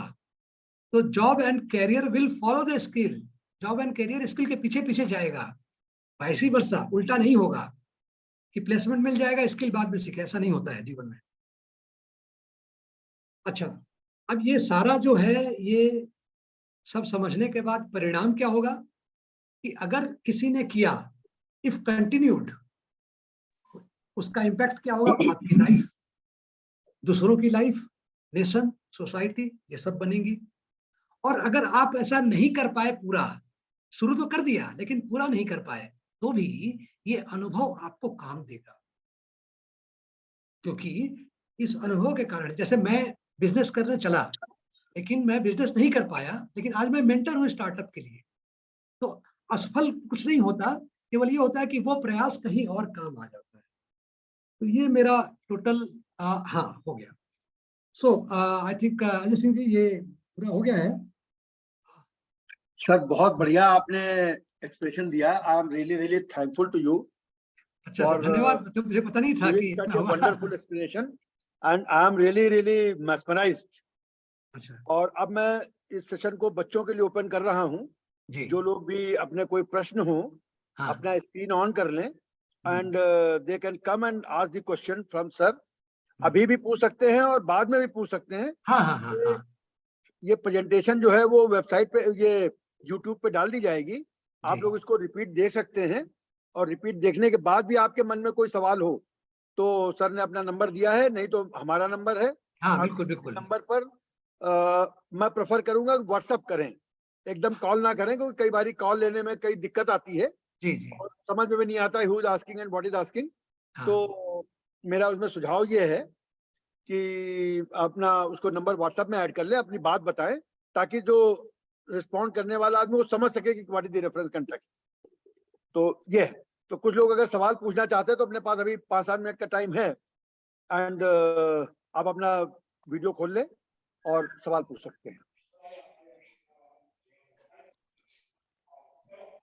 तो job and career will follow the skill. Job and career skill के पीछे पीछे जाएगा, वैसी वर्षा उल्टा नहीं होगा कि प्लेसमेंट मिल जाएगा, स्किल बाद में सीखे, ऐसा नहीं होता है जीवन में। अच्छा, अब ये सारा जो है, ये सब समझने के बाद परिणाम क्या होगा कि अगर किसी ने किया, इफ कंटिन्यूड, उसका इम्पैक्ट क्या होगा? आपकी लाइफ, दूसरों की लाइफ, नेशन, सोसाइटी, ये सब बनेंगी। और अगर आप ऐसा नहीं कर पाए पूरा, शुरू तो कर दिया लेकिन पूरा नहीं कर पाए, तो भी ये अनुभव आपको काम देगा, क्योंकि इस अनुभव के कारण, जैसे मैं बिजनेस करने चला लेकिन मैं बिजनेस नहीं कर पाया, लेकिन आज मैं मेंटर हूं स्टार्टअप के लिए, तो असफल कुछ नहीं होता, केवल ये होता है कि वो प्रयास कहीं और काम आ जाता है। तो ये मेरा टोटल हाँ हो गया। सो आई थिंक अजय सिंह जी, ये पूरा हो गया है। सर बहुत बढ़िया आपने एक्सप्रेशन दिया। I am really really thankful to you अच्छा सर, धन्यवाद। तो मुझे पता नहीं था कि such इतना a हुआ। wonderful explanation and I am really really mesmerized। अच्छा और अब मैं इस सेशन को बच्चों के लिए ओपन कर रहा हूं। जी, जो लोग भी अपने कोई प्रश्न हो, हाँ, अपना स्क्रीन ऑन कर लें and they can come and ask the question from sir. अभी भी पूछ सकते हैं और बाद में भी पूछ सकते हैं। हाँ हाँ हाँ हाँ, ये प्रेजेंटेशन जो है वो वेबसाइट पे, ये यूट्यूब पे डाल दी जाएगी, आप जी, लोग इसको रिपीट देख सकते हैं। और रिपीट देखने के बाद भी आपके मन में कोई सवाल हो तो सर ने अपना नंबर दिया है, नहीं तो हमारा नंबर है। हाँ, आप बिल्कुल बिल्कुल, नंबर पर मैं प्रेफर करूंगा व्हाट्सअप करें, एकदम कॉल ना करें, क्योंकि कई बारी कॉल लेने में कई दिक्कत आती है जी जी, और समझ में भी नहीं आता who is asking and what is asking. हाँ, तो मेरा उसमें सुझाव ये है कि अपना उसको नंबर व्हाट्सएप में ऐड कर ले, अपनी बात बताएं, ताकि जो रिस्पॉन्ड करने वाला आदमी वो समझ सके कि what is the reference contact. तो ये है। तो कुछ लोग अगर सवाल पूछना चाहते हैं तो अपने पास अभी 5-7 मिनट का टाइम है एंड आप अपना वीडियो खोल लें और सवाल पूछ सकते हैं।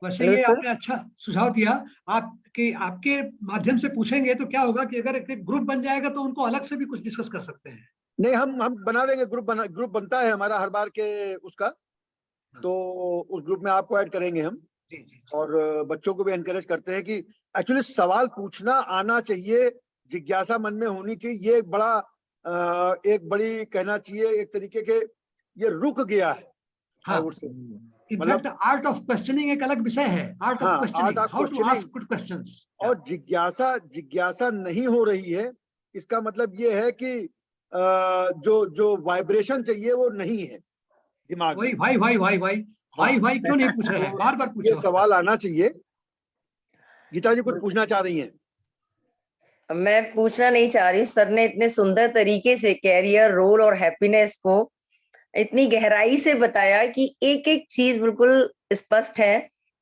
वैसे हेलो ये सर। आपने अच्छा सुझाव दिया। आपके माध्यम से पूछेंगे तो क्या होगा कि अगर एक ग्रुप बन जाएगा तो उनको अलग से भी कुछ डिस्कस कर सकते हैं। नहीं, हम बना देंगे, ग्रुप बनता है हमारा हर बार के उसका, तो उस ग्रुप में आपको ऐड करेंगे हम। जी जी, और बच्चों को भी एनकरेज करते हैं कि एक्चुअली सवाल पूछना आना चाहिए, जिज्ञासा मन में होनी चाहिए। ये एक बड़ी कहना चाहिए एक तरीके के, ये रुक गया है। हाँ, इनफैक्ट आर्ट ऑफ क्वेश्चनिंग एक अलग विषय है, आर्ट ऑफ हाँ, questioning, art of how to questioning. Ask good questions. और जिज्ञासा नहीं हो रही है, इसका मतलब ये है कि जो वाइब्रेशन चाहिए वो नहीं है दिमाग वही में। भाई भाई भाई भाई हाँ, भाई भाई क्यों नहीं पूछ रहे हैं, तो बार बार ये पूछो। सवाल आना चाहिए। गीता जी कुछ पूछना चाह रही हैं? मैं पूछना नहीं चाह रही, सर ने इतने सुंदर तरीके से कैरियर, रोल और हैप्पीनेस को इतनी गहराई से बताया कि एक एक चीज बिल्कुल स्पष्ट है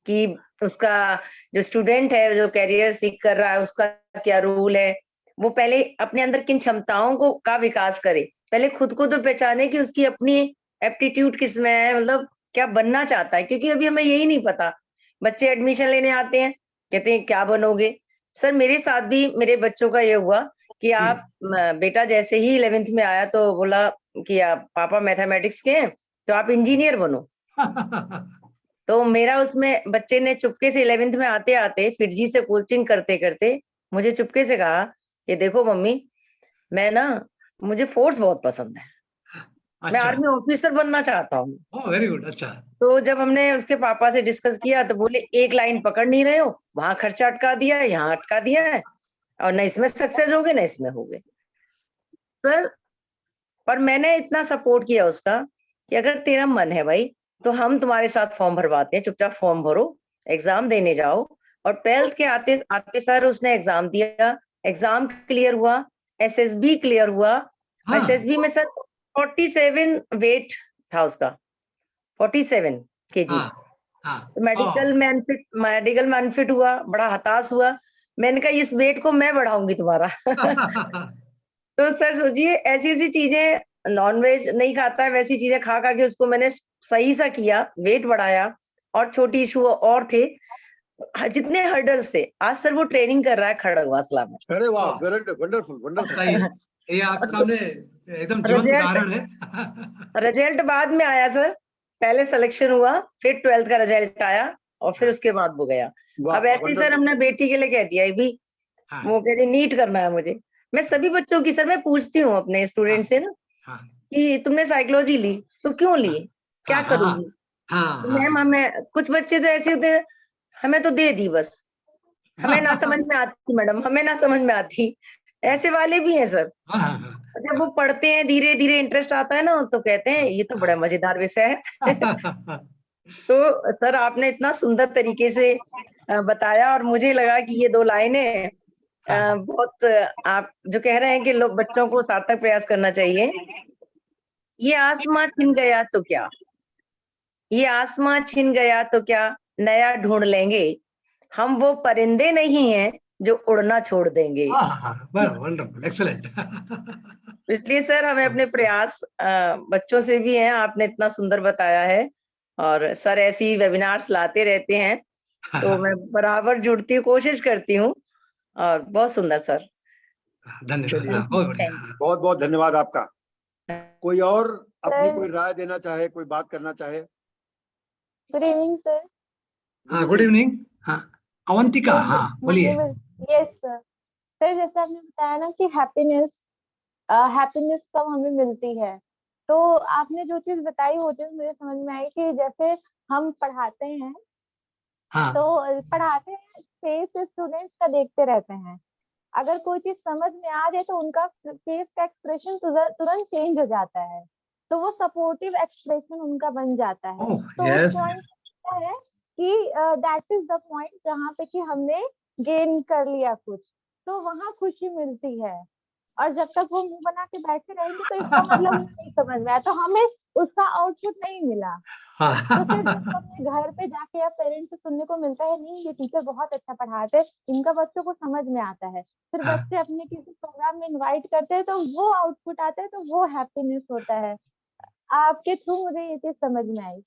कि उसका जो स्टूडेंट है, जो कैरियर सीख कर रहा है, उसका क्या रोल है। वो पहले अपने अंदर किन क्षमताओं को का विकास करे, पहले खुद को तो पहचाने कि उसकी अपनी एप्टीट्यूड किस में है, मतलब क्या बनना चाहता है, क्योंकि अभी हमें यही नहीं पता। बच्चे एडमिशन लेने आते हैं कहते हैं क्या बनोगे? सर मेरे साथ भी मेरे बच्चों का ये हुआ कि आप बेटा जैसे ही 11th में आया तो बोला कि आप पापा मैथमेटिक्स के हैं तो आप इंजीनियर बनो। तो मेरा उसमें बच्चे ने चुपके से 11th में आते आते फिरजी से कोचिंग करते करते मुझे चुपके से कहा कि देखो मम्मी, मैं ना, मुझे फोर्स बहुत पसंद है, मैं अच्छा, आर्मी ऑफिसर बनना चाहता हूँ। ओह वेरी गुड, अच्छा। तो जब हमने उसके पापा से डिस्कस किया तो बोले एक लाइन पकड़ नहीं रहे हो, वहां खर्चा अटका दिया है, यहाँ अटका दिया है, और न इसमें सक्सेस हो गए न इसमें हो गए। सर पर मैंने इतना सपोर्ट किया उसका कि अगर तेरा मन है भाई तो हम तुम्हारे साथ फॉर्म भरवाते हैं, चुपचाप फॉर्म भरो, एग्जाम देने जाओ। और 12th के आते आते सर उसने एग्जाम दिया, एग्जाम क्लियर हुआ, एसएसबी क्लियर हुआ। हाँ, एसएसबी में सर 47 वेट था उसका, 47 केजी। हाँ, हाँ, मेडिकल में अनफिट हुआ, बड़ा हताश हुआ। मैंने कहा इस वेट को मैं बढ़ाऊंगी तुम्हारा। तो सर सोचिए ऐसी ऐसी चीजें, नॉनवेज नहीं खाता है, वैसी चीजें खा खा के उसको मैंने सही सा किया, वेट बढ़ाया। और छोटी इशू और थे, जितने हर्डल्स थे, आज सर वो ट्रेनिंग कर रहा है खड़गवासला में। अरे वाह, वाह। Wonderful wonderful. सही है, ये आपके सामने एकदम जीवंत उदाहरण है। रिजल्ट बाद में आया सर, पहले सिलेक्शन हुआ, फिर 12th का रिजल्ट आया, और फिर उसके बाद वो गया। अब ऐसे ही सर हमने बेटी के लिए कह दिया भी, हाँ, वो कह रही नीट करना है मुझे। मैं सभी बच्चों की सर मैं पूछती हूँ अपने स्टूडेंट से ना हाँ, कि तुमने साइकोलॉजी ली तो क्यों ली, क्या हाँ, हाँ, करूंगी? हाँ, तो मैम हमें, कुछ बच्चे तो ऐसे होते हैं, हमें तो दे दी बस, हमें ना समझ में आती मैडम, हमें ना समझ में आती, ऐसे वाले भी हैं सर। हाँ, हाँ, जब वो पढ़ते हैं धीरे धीरे इंटरेस्ट आता है ना तो कहते हैं ये तो बड़ा मजेदार विषय है। हाँ, तो सर आपने इतना सुंदर तरीके से बताया, और मुझे लगा कि ये 2 लाइनें बहुत, आप जो कह रहे हैं कि लोग बच्चों को सार्थक प्रयास करना चाहिए। ये आसमां छिन गया तो क्या, ये आसमां छिन गया तो क्या, नया ढूंढ लेंगे, हम वो परिंदे नहीं हैं जो उड़ना छोड़ देंगे। Wonderful, excellent. इसलिए सर हमें अपने प्रयास बच्चों से भी हैं, आपने इतना सुंदर बताया है। और सर ऐसी वेबिनार्स लाते रहते हैं तो मैं बराबर जुड़ती हूँ, कोशिश करती हूँ। और बहुत सुंदर सर। धन्यवाद, बहुत बढ़िया। बहुत बहुत धन्यवाद आपका। कोई और अपनी सर कोई राय देना चाहे, कोई बात करना चाहे? Good evening sir. हाँ, गुड इवनिंग। हाँ, अवंतिका, हाँ बोलिए। Yes sir. सर जैसे आपने बताया ना कि हैप्पीनेस हैप्पीनेस कब हमें मिलती है, तो आपने जो चीज बताई वो चीज मुझे समझ में आई कि जैसे हम पढ़ाते हैं हाँ, तो पढ़ाते हैं, फेस स्टूडेंट्स का देखते रहते हैं, अगर कोई चीज समझ में आ जाए तो उनका फेस का एक्सप्रेशन तुरंत चेंज हो जाता है, तो वो सपोर्टिव एक्सप्रेशन उनका बन जाता है। ओह तो उस यस, पॉइंट है कि दैट इज द पॉइंट जहाँ पे कि हमने गेन कर लिया कुछ, तो वहां खुशी मिलती है। और जब तक वो मुंह बना के बैठे रहेंगे तो इसका मतलब नहीं समझ में आया, तो हमें उसका आउटपुट नहीं मिला। तो फिर जब हमें घर पे जाके या पेरेंट्स से सुनने को मिलता है नहीं ये टीचर बहुत अच्छा पढ़ाते हैं, इनका बच्चों को समझ में आता है, फिर हाँ। बच्चे अपने किसी प्रोग्राम में इनवाइट करते हैं तो वो आउटपुट आता है, तो वो हैप्पीनेस होता है। आपके थ्रू मुझे ये चीज समझ में आई।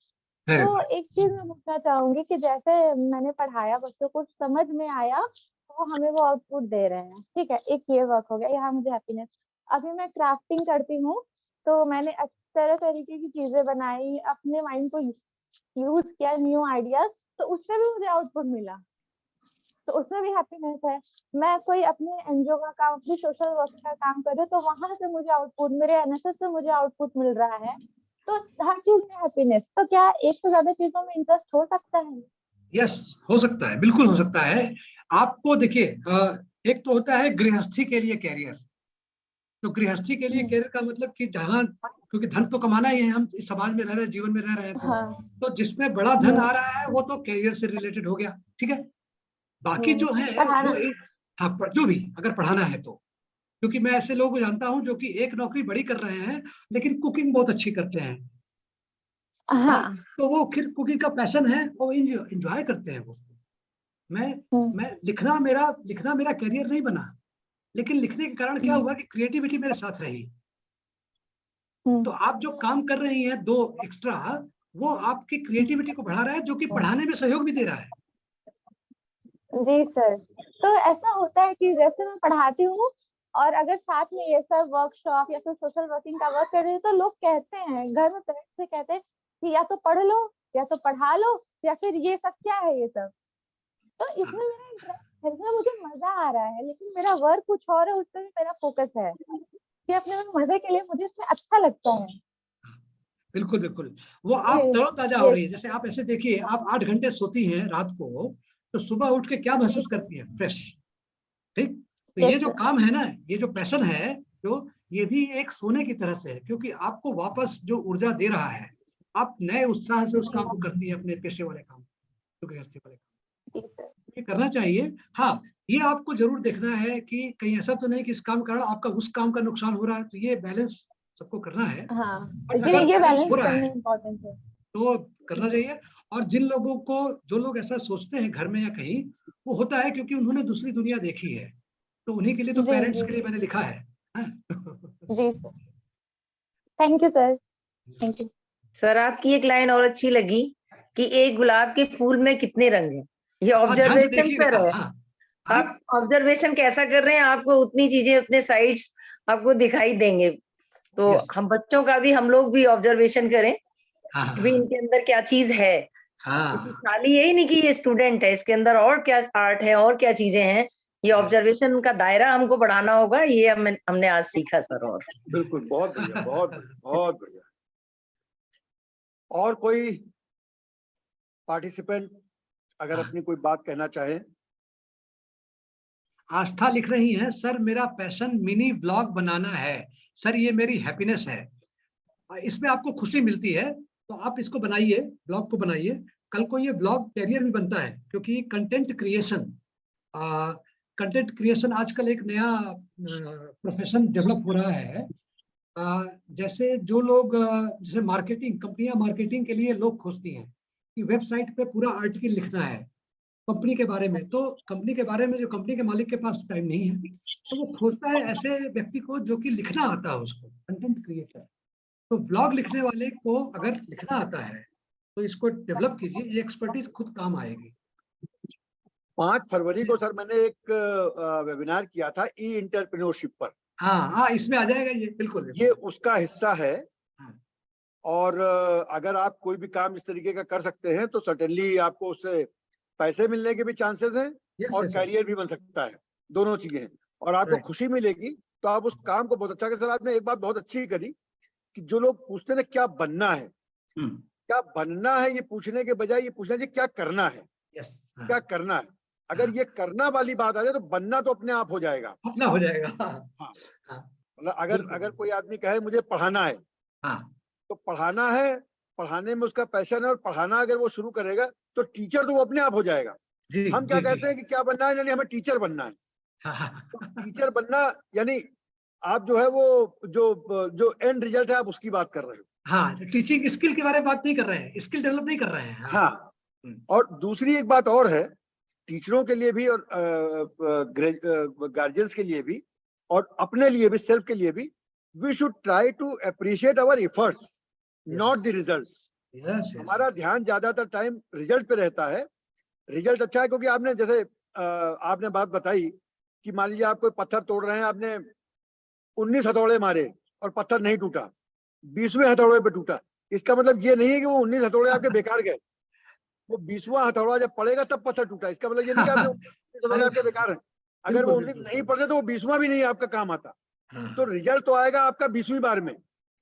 तो एक चीज मैं पूछना चाहूंगी कि जैसे मैंने पढ़ाया, बच्चों को समझ में आया, तो हमें वो आउटपुट दे रहे हैं, ठीक है, एक ये वर्क हो गया, यहाँ मुझे हैप्पीनेस। अभी मैं क्राफ्टिंग करती हूँ, तो मैंने तरह तरीके की चीजें बनाई, अपने माइंड को यूज किया, न्यू आइडियाज, तो उससे भी मुझे आउटपुट मिला, तो उसमें भी हैप्पीनेस है। मैं कोई अपने एनजीओ का काम, अपनी सोशल वर्क का काम कर रही हूँ, तो वहां से मुझे आउटपुट, मेरे एनएसएस से मुझे आउटपुट मिल रहा है, तो हर चीज में हैप्पीनेस। तो क्या एक से ज्यादा चीजों में इंटरेस्ट हो सकता है? यस, हो सकता है, बिल्कुल हो सकता है। आपको देखिए, एक तो होता है गृहस्थी के लिए कैरियर। तो गृहस्थी के लिए कैरियर का मतलब कि जहाँ, क्योंकि धन तो कमाना ही है, हम इस समाज में रह रहे हैं, जीवन में रह रहे हैं, तो जिसमें बड़ा धन आ रहा है वो तो कैरियर से रिलेटेड हो गया, ठीक है। बाकी जो है पढ़ाना। वो एक, हाँ जो भी अगर पढ़ाना है तो, क्योंकि मैं ऐसे लोग जानता हूं जो कि एक नौकरी बड़ी कर रहे हैं लेकिन कुकिंग बहुत अच्छी करते हैं। हाँ। तो वो फिर कुकिंग का पैशन है और एंजॉय करते हैं वो। मैं लिखना मेरा करियर नहीं बना, लेकिन लिखने के कारण क्या हुआ कि क्रिएटिविटी मेरे साथ रही। तो आप जो काम कर रही हैं दो एक्स्ट्रा, वो आपकी क्रिएटिविटी को बढ़ा रहा है, जो कि पढ़ाने में सहयोग भी दे रहा है। जी सर। तो ऐसा होता है कि जैसे मैं पढ़ाती हूँ और अगर साथ में ये सब वर्कशॉप या फिर सोशल वर्किंग का वर्क कर रही हूँ तो लोग कहते हैं, घर में पेरेंट्स से कहते हैं कि या तो पढ़ लो या तो पढ़ा लो या फिर ये सब क्या है ये सब। तो इसमें मेरा इंटरेस्ट है, इसमें मुझे मजा आ रहा है, लेकिन मेरा वर्क कुछ और है, उस पर भी मेरा फोकस है कि अपने मजे के लिए मुझे इसमें अच्छा लगता है। बिल्कुल बिल्कुल, वो आप तरोताजा हो ये रही है। जैसे आप ऐसे देखिए, आप 8 घंटे सोती हैं रात को, तो सुबह उठ के क्या महसूस करती है? फ्रेश। ठीक, तो ये जो काम है ना, ये जो पैशन है, जो ये भी एक सोने की तरह से है, क्योंकि आपको वापस जो ऊर्जा दे रहा है, आप नए उत्साह से उस काम को करती है, अपने पेशे वाले काम, जो गृहस्थी वाले काम, ये करना चाहिए। हाँ, ये आपको जरूर देखना है कि कहीं ऐसा तो नहीं कि इस काम के कारण आपका उस काम का नुकसान हो रहा है, तो ये बैलेंस सबको करना है। हाँ, और अगर ये बैलेंस बैलेंस हो रहा करना है इम्पोर्टेंट है। तो करना चाहिए। और जिन लोगों को, जो लोग ऐसा सोचते हैं घर में या कहीं, वो होता है क्योंकि उन्होंने दूसरी दुनिया देखी है, तो उन्हीं के लिए तो जी पेरेंट्स जी के लिए मैंने लिखा है। जी sir, thank you sir, thank you. Sir आपकी एक लाइन और अच्छी लगी कि एक गुलाब के फूल में कितने रंग हैं, ये हाँ, ध्यान से ऑब्जर्वेशन पर देखिएगा। है। हाँ, हाँ, आप ऑब्जर्वेशन कैसा कर रहे हैं, आपको उतनी चीजें, उतने साइड्स आपको दिखाई देंगे। तो yes, हम बच्चों का भी, हम लोग भी ऑब्जर्वेशन करें हाँ, कि भी इनके अंदर क्या चीज है। क्योंकि हाँ, खाली यही नहीं कि ये स्टूडेंट है, इसके अंदर और क्या आर्ट है और क्या चीजें हैं। ये yes. ऑब्जर्वेशन का दायरा हमको बढ़ाना होगा, ये हमने आज सीखा सर। और बिल्कुल, बहुत बढ़िया, बहुत बढ़िया, बहुत बढ़िया। और कोई पार्टिसिपेंट अगर हाँ। अपनी कोई बात कहना चाहे? आस्था लिख रही हैं, सर मेरा पैशन मिनी ब्लॉग बनाना है, सर ये मेरी हैप्पीनेस है। इसमें आपको खुशी मिलती है तो आप इसको बनाइए, ब्लॉग को बनाइए। कल को ये ब्लॉग कैरियर भी बनता है, क्योंकि कंटेंट क्रिएशन आजकल एक नया प्रोफेशन डेवलप हो रहा है। जैसे जो लोग जैसे मार्केटिंग कंपनियां, मार्केटिंग के लिए लोग खोजती हैं कि वेबसाइट पे पूरा आर्टिकल लिखना है कंपनी के बारे में, तो कंपनी के बारे में जो कंपनी के मालिक के पास टाइम नहीं है, तो वो खोजता है ऐसे व्यक्ति को जो कि लिखना आता है उसको, कंटेंट क्रिएटर। तो ब्लॉग लिखने वाले को अगर लिखना आता है तो इसको डेवलप कीजिए, ये एक्सपर्टीज खुद काम आएगी। 5 फरवरी को सर मैंने एक वेबिनार किया था ई एंटरप्रेन्योरशिप पर। हाँ हाँ, इसमें आ जाएगा ये, बिल्कुल ये उसका हिस्सा है। हाँ। और अगर आप कोई भी काम इस तरीके का कर सकते हैं तो सर्टेनली आपको उससे पैसे मिलने के भी चांसेस हैं Yes, और yes, yes. कैरियर भी बन सकता है, दोनों चीजें हैं। और आपको Right. खुशी मिलेगी तो आप उस काम को बहुत अच्छा कर। सर आपने एक बात बहुत अच्छी करी कि जो लोग पूछते हैं क्या बनना है, क्या बनना है, ये पूछने के बजाय ये पूछना चाहिए क्या करना है। Yes. क्या करना है, अगर ये करना वाली बात आ जाए तो बनना तो अपने आप हो जाएगा। अपना हो जाएगा। हाँ, हाँ, मतलब अगर कोई आदमी कहे मुझे पढ़ाना है, हाँ, तो पढ़ाना है, पढ़ाने में उसका पैशन है और पढ़ाना अगर वो शुरू करेगा तो टीचर तो वो अपने आप हो जाएगा। जी हम क्या जी कहते हैं कि क्या बनना है, नहीं हमें टीचर बनना है। हाँ, तो टीचर बनना यानी आप जो है वो जो एंड रिजल्ट है आप उसकी बात कर रहे हो। हाँ, टीचिंग स्किल के बारे में बात नहीं कर रहे हैं, स्किल डेवलप नहीं कर रहे हैं। हाँ, और दूसरी एक बात और है, टीचरों के लिए भी और गार्जियंस के लिए भी और अपने लिए भी, सेल्फ के लिए भी, we should try to appreciate our efforts, not the results. हमारा ध्यान ज्यादातर टाइम रिजल्ट पे रहता है। रिजल्ट अच्छा है क्योंकि आपने जैसे आपने बात बताई कि मान लीजिए आप कोई पत्थर तोड़ रहे हैं, आपने 19 हथौड़े मारे और पत्थर नहीं टूटा, 20वें हथौड़े पे टूटा। इसका मतलब ये नहीं है कि वो 19 हथौड़े आपके बेकार गए, वो 20वां हथौड़ा जब पड़ेगा तब पत्थर टूटा। इसका मतलब ये नहीं कि आपने 19 हथौड़े आपके बेकार हैं। अगर वो 19 नहीं पड़ते तो वो 20वां भी नहीं आपका काम आता। तो रिजल्ट तो आएगा आपका 20वीं बार में,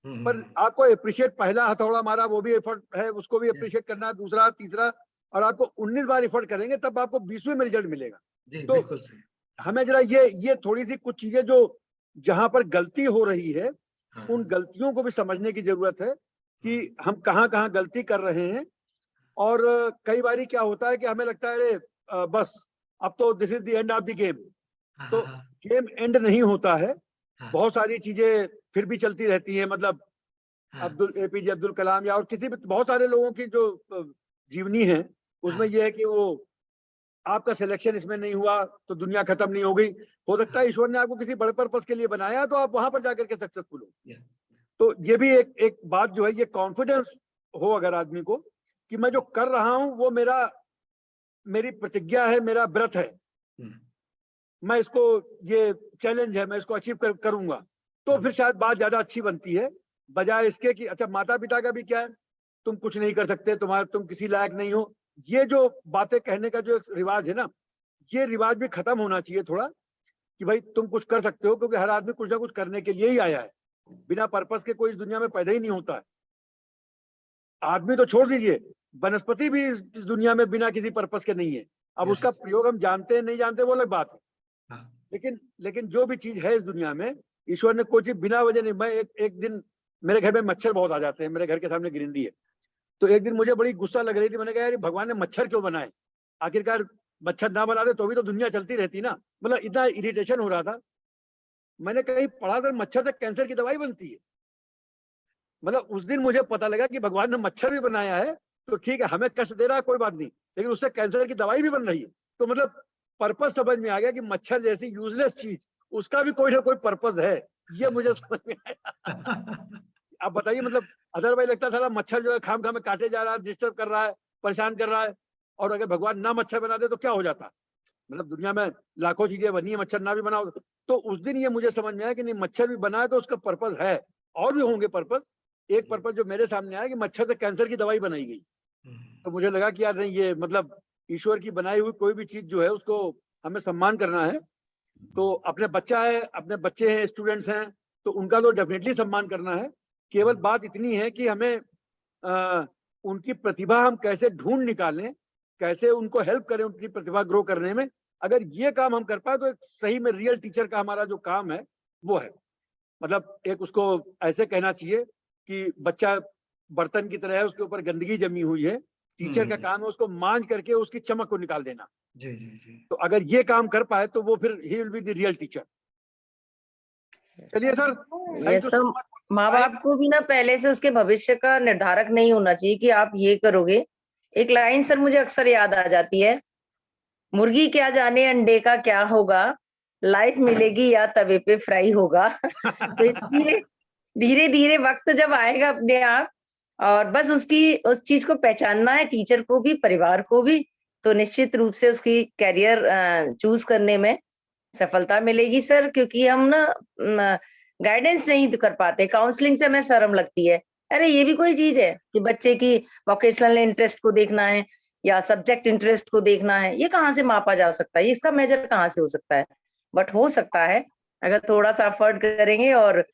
पर आपको अप्रिशिएट, पहला हथौड़ा मारा वो भी एफर्ट है, उसको भी अप्रिशिएट करना है, दूसरा, तीसरा, और आपको 19 बार एफर्ट करेंगे तब आपको 20वें में रिजल्ट मिलेगा। तो हमें जरा ये थोड़ी सी कुछ चीजें जो जहां पर गलती हो रही है उन गलतियों को भी समझने की जरूरत है कि हम कहाँ कहाँ गलती कर रहे हैं। और कई बारी क्या होता है कि हमें लगता है अरे बस अब तो this is the end of the game. तो गेम एंड नहीं होता है, बहुत सारी चीजें फिर भी चलती रहती हैं। मतलब APJ अब्दुल कलाम या और किसी भी, बहुत सारे लोगों की जो जीवनी है उसमें यह है कि वो आपका सिलेक्शन इसमें नहीं हुआ तो दुनिया खत्म नहीं हो गई। हो सकता है ईश्वर ने आपको किसी बड़े पर्पस के लिए बनाया तो आप वहां पर जाकर के सक्सेसफुल हो। तो ये भी एक बात जो है, ये कॉन्फिडेंस हो अगर आदमी को कि मैं जो कर रहा हूं वो मेरा मेरी प्रतिज्ञा है, मेरा व्रत है, मैं इसको, ये चैलेंज है, मैं इसको अचीव करूंगा, तो फिर शायद बात ज्यादा अच्छी बनती है, बजाय इसके कि अच्छा माता पिता का भी क्या है, तुम कुछ नहीं कर सकते, तुम किसी लायक नहीं हो। ये जो बातें कहने का जो एक रिवाज है ना, ये रिवाज भी खत्म होना चाहिए थोड़ा, कि भाई तुम कुछ कर सकते हो, क्योंकि हर आदमी कुछ ना कुछ करने के लिए ही आया है। बिना पर्पस के कोई इस दुनिया में पैदा ही नहीं होता है। आदमी तो छोड़ दीजिए, वनस्पति भी इस दुनिया में बिना किसी पर्पस के नहीं है। अब उसका प्रयोग हम जानते हैं नहीं जानते वो अलग बात है, लेकिन जो भी चीज है इस दुनिया में, ईश्वर ने कोई चीज बिना वजह नहीं। मैं एक दिन, मेरे घर में मच्छर बहुत आ जाते हैं, मेरे घर के सामने ग्रीनरी है, तो एक दिन मुझे बड़ी गुस्सा लग रही थी, मैंने कहा यार भगवान ने मच्छर क्यों बनाए, आखिरकार मच्छर ना बना दे तो भी तो दुनिया चलती रहती ना। मतलब इतना इरिटेशन हो रहा था। मैंने कहीं पढ़ा था मच्छर से कैंसर की दवाई बनती है। मतलब उस दिन मुझे पता लगा कि भगवान ने मच्छर भी बनाया है, तो ठीक है हमें कष्ट दे रहा है कोई बात नहीं, लेकिन उससे कैंसर की दवाई भी बन रही है। तो मतलब पर्पस समझ में आ गया कि मच्छर जैसी यूजलेस चीज, उसका भी कोई ना कोई पर्पस है, ये मुझे समझ में आया। आप बताइए, मतलब अदरवाइज लगता था मच्छर जो है खाम खाम में काटे जा रहा है, डिस्टर्ब कर रहा है, परेशान कर रहा है, और अगर भगवान ना मच्छर बना दे तो क्या हो जाता। मतलब दुनिया में लाखों चीजें बनी है, मच्छर ना भी बनाओ। तो उस दिन ये मुझे समझ में आया कि नहीं, मच्छर भी बना है तो उसका पर्पस है, और भी होंगे पर्पस। एक पर्पस जो मेरे सामने आया कि मच्छर से कैंसर की दवाई बनाई गई, तो मुझे लगा कि यार नहीं, ये मतलब ईश्वर की बनाई हुई कोई भी चीज जो है उसको हमें सम्मान करना है। तो अपने बच्चा है, अपने बच्चे हैं, स्टूडेंट्स हैं, तो उनका तो डेफिनेटली सम्मान करना है। केवल बात इतनी है कि हमें उनकी प्रतिभा हम कैसे ढूंढ निकालें, कैसे उनको हेल्प करें उनकी प्रतिभा ग्रो करने में। अगर ये काम हम कर पाए तो एक सही में रियल टीचर का हमारा जो काम है वो है। मतलब एक उसको ऐसे कहना चाहिए कि बच्चा बर्तन की तरह है, उसके ऊपर गंदगी जमी हुई है, टीचर का काम है उसको मांज करके उसकी चमक को निकाल देना। जी जी जी। तो अगर ये काम कर पाए तो वो फिर he will be the real teacher. चलिए सर, ये थैंक यू सब सो मच। माँ बाप को भी ना पहले से उसके भविष्य का निर्धारक नहीं होना चाहिए कि आप ये करोगे। एक लाइन सर मुझे अक्सर याद आ जाती है, मुर्गी क्या जाने अंडे का क्या होगा, लाइफ मिलेगी या तवे पे फ्राई होगा। तो इसलिए धीरे धीरे वक्त जब आएगा अपने आप, और बस उसकी उस चीज को पहचानना है, टीचर को भी परिवार को भी, तो निश्चित रूप से उसकी कैरियर चूज करने में सफलता मिलेगी सर। क्योंकि हम ना गाइडेंस नहीं कर पाते, काउंसलिंग से हमें शर्म लगती है। अरे ये भी कोई चीज है कि बच्चे की वोकेशनल इंटरेस्ट को देखना है या सब्जेक्ट इंटरेस्ट को देखना है, ये कहाँ से मापा जा सकता है, इसका मेजर कहाँ से हो सकता है। बट हो सकता है अगर थोड़ा सा एफर्ट करेंगे और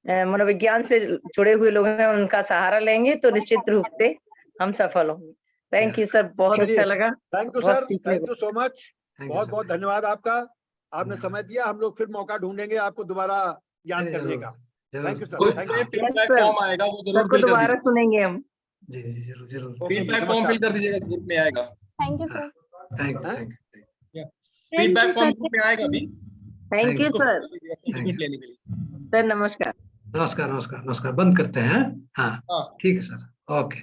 मनोविज्ञान से जुड़े हुए लोग हैं उनका सहारा लेंगे तो निश्चित रूप से हम सफल होंगे। थैंक यू सर, बहुत चलिए, अच्छा लगा, थैंक यू बहुत सर, सीखने थैंक को। You so much. बहुत बहुत धन्यवाद आपका, आपने समय दिया। हम लोग फिर मौका ढूंढेंगे आपको दोबारा याद करने का। Thank you sir, thank you. Feedback form आएगा वो जरूर सबको फिल कर दोबारा दीजिए। सुनेंगे हम। जी जी जरूर जरूर। फीडबैक फॉर्म फिल कर दीजिएगा, ग्रुप में आएगा। Thank you sir. Thank you. Feedback form group में आएगा अभी, थैंक यू उसको सर। फीडबैक लेने के लिए। सर नमस्कार। नमस्कार नमस्कार नमस्कार। बंद करते हैं। हाँ हाँ ठीक है सर, ओके।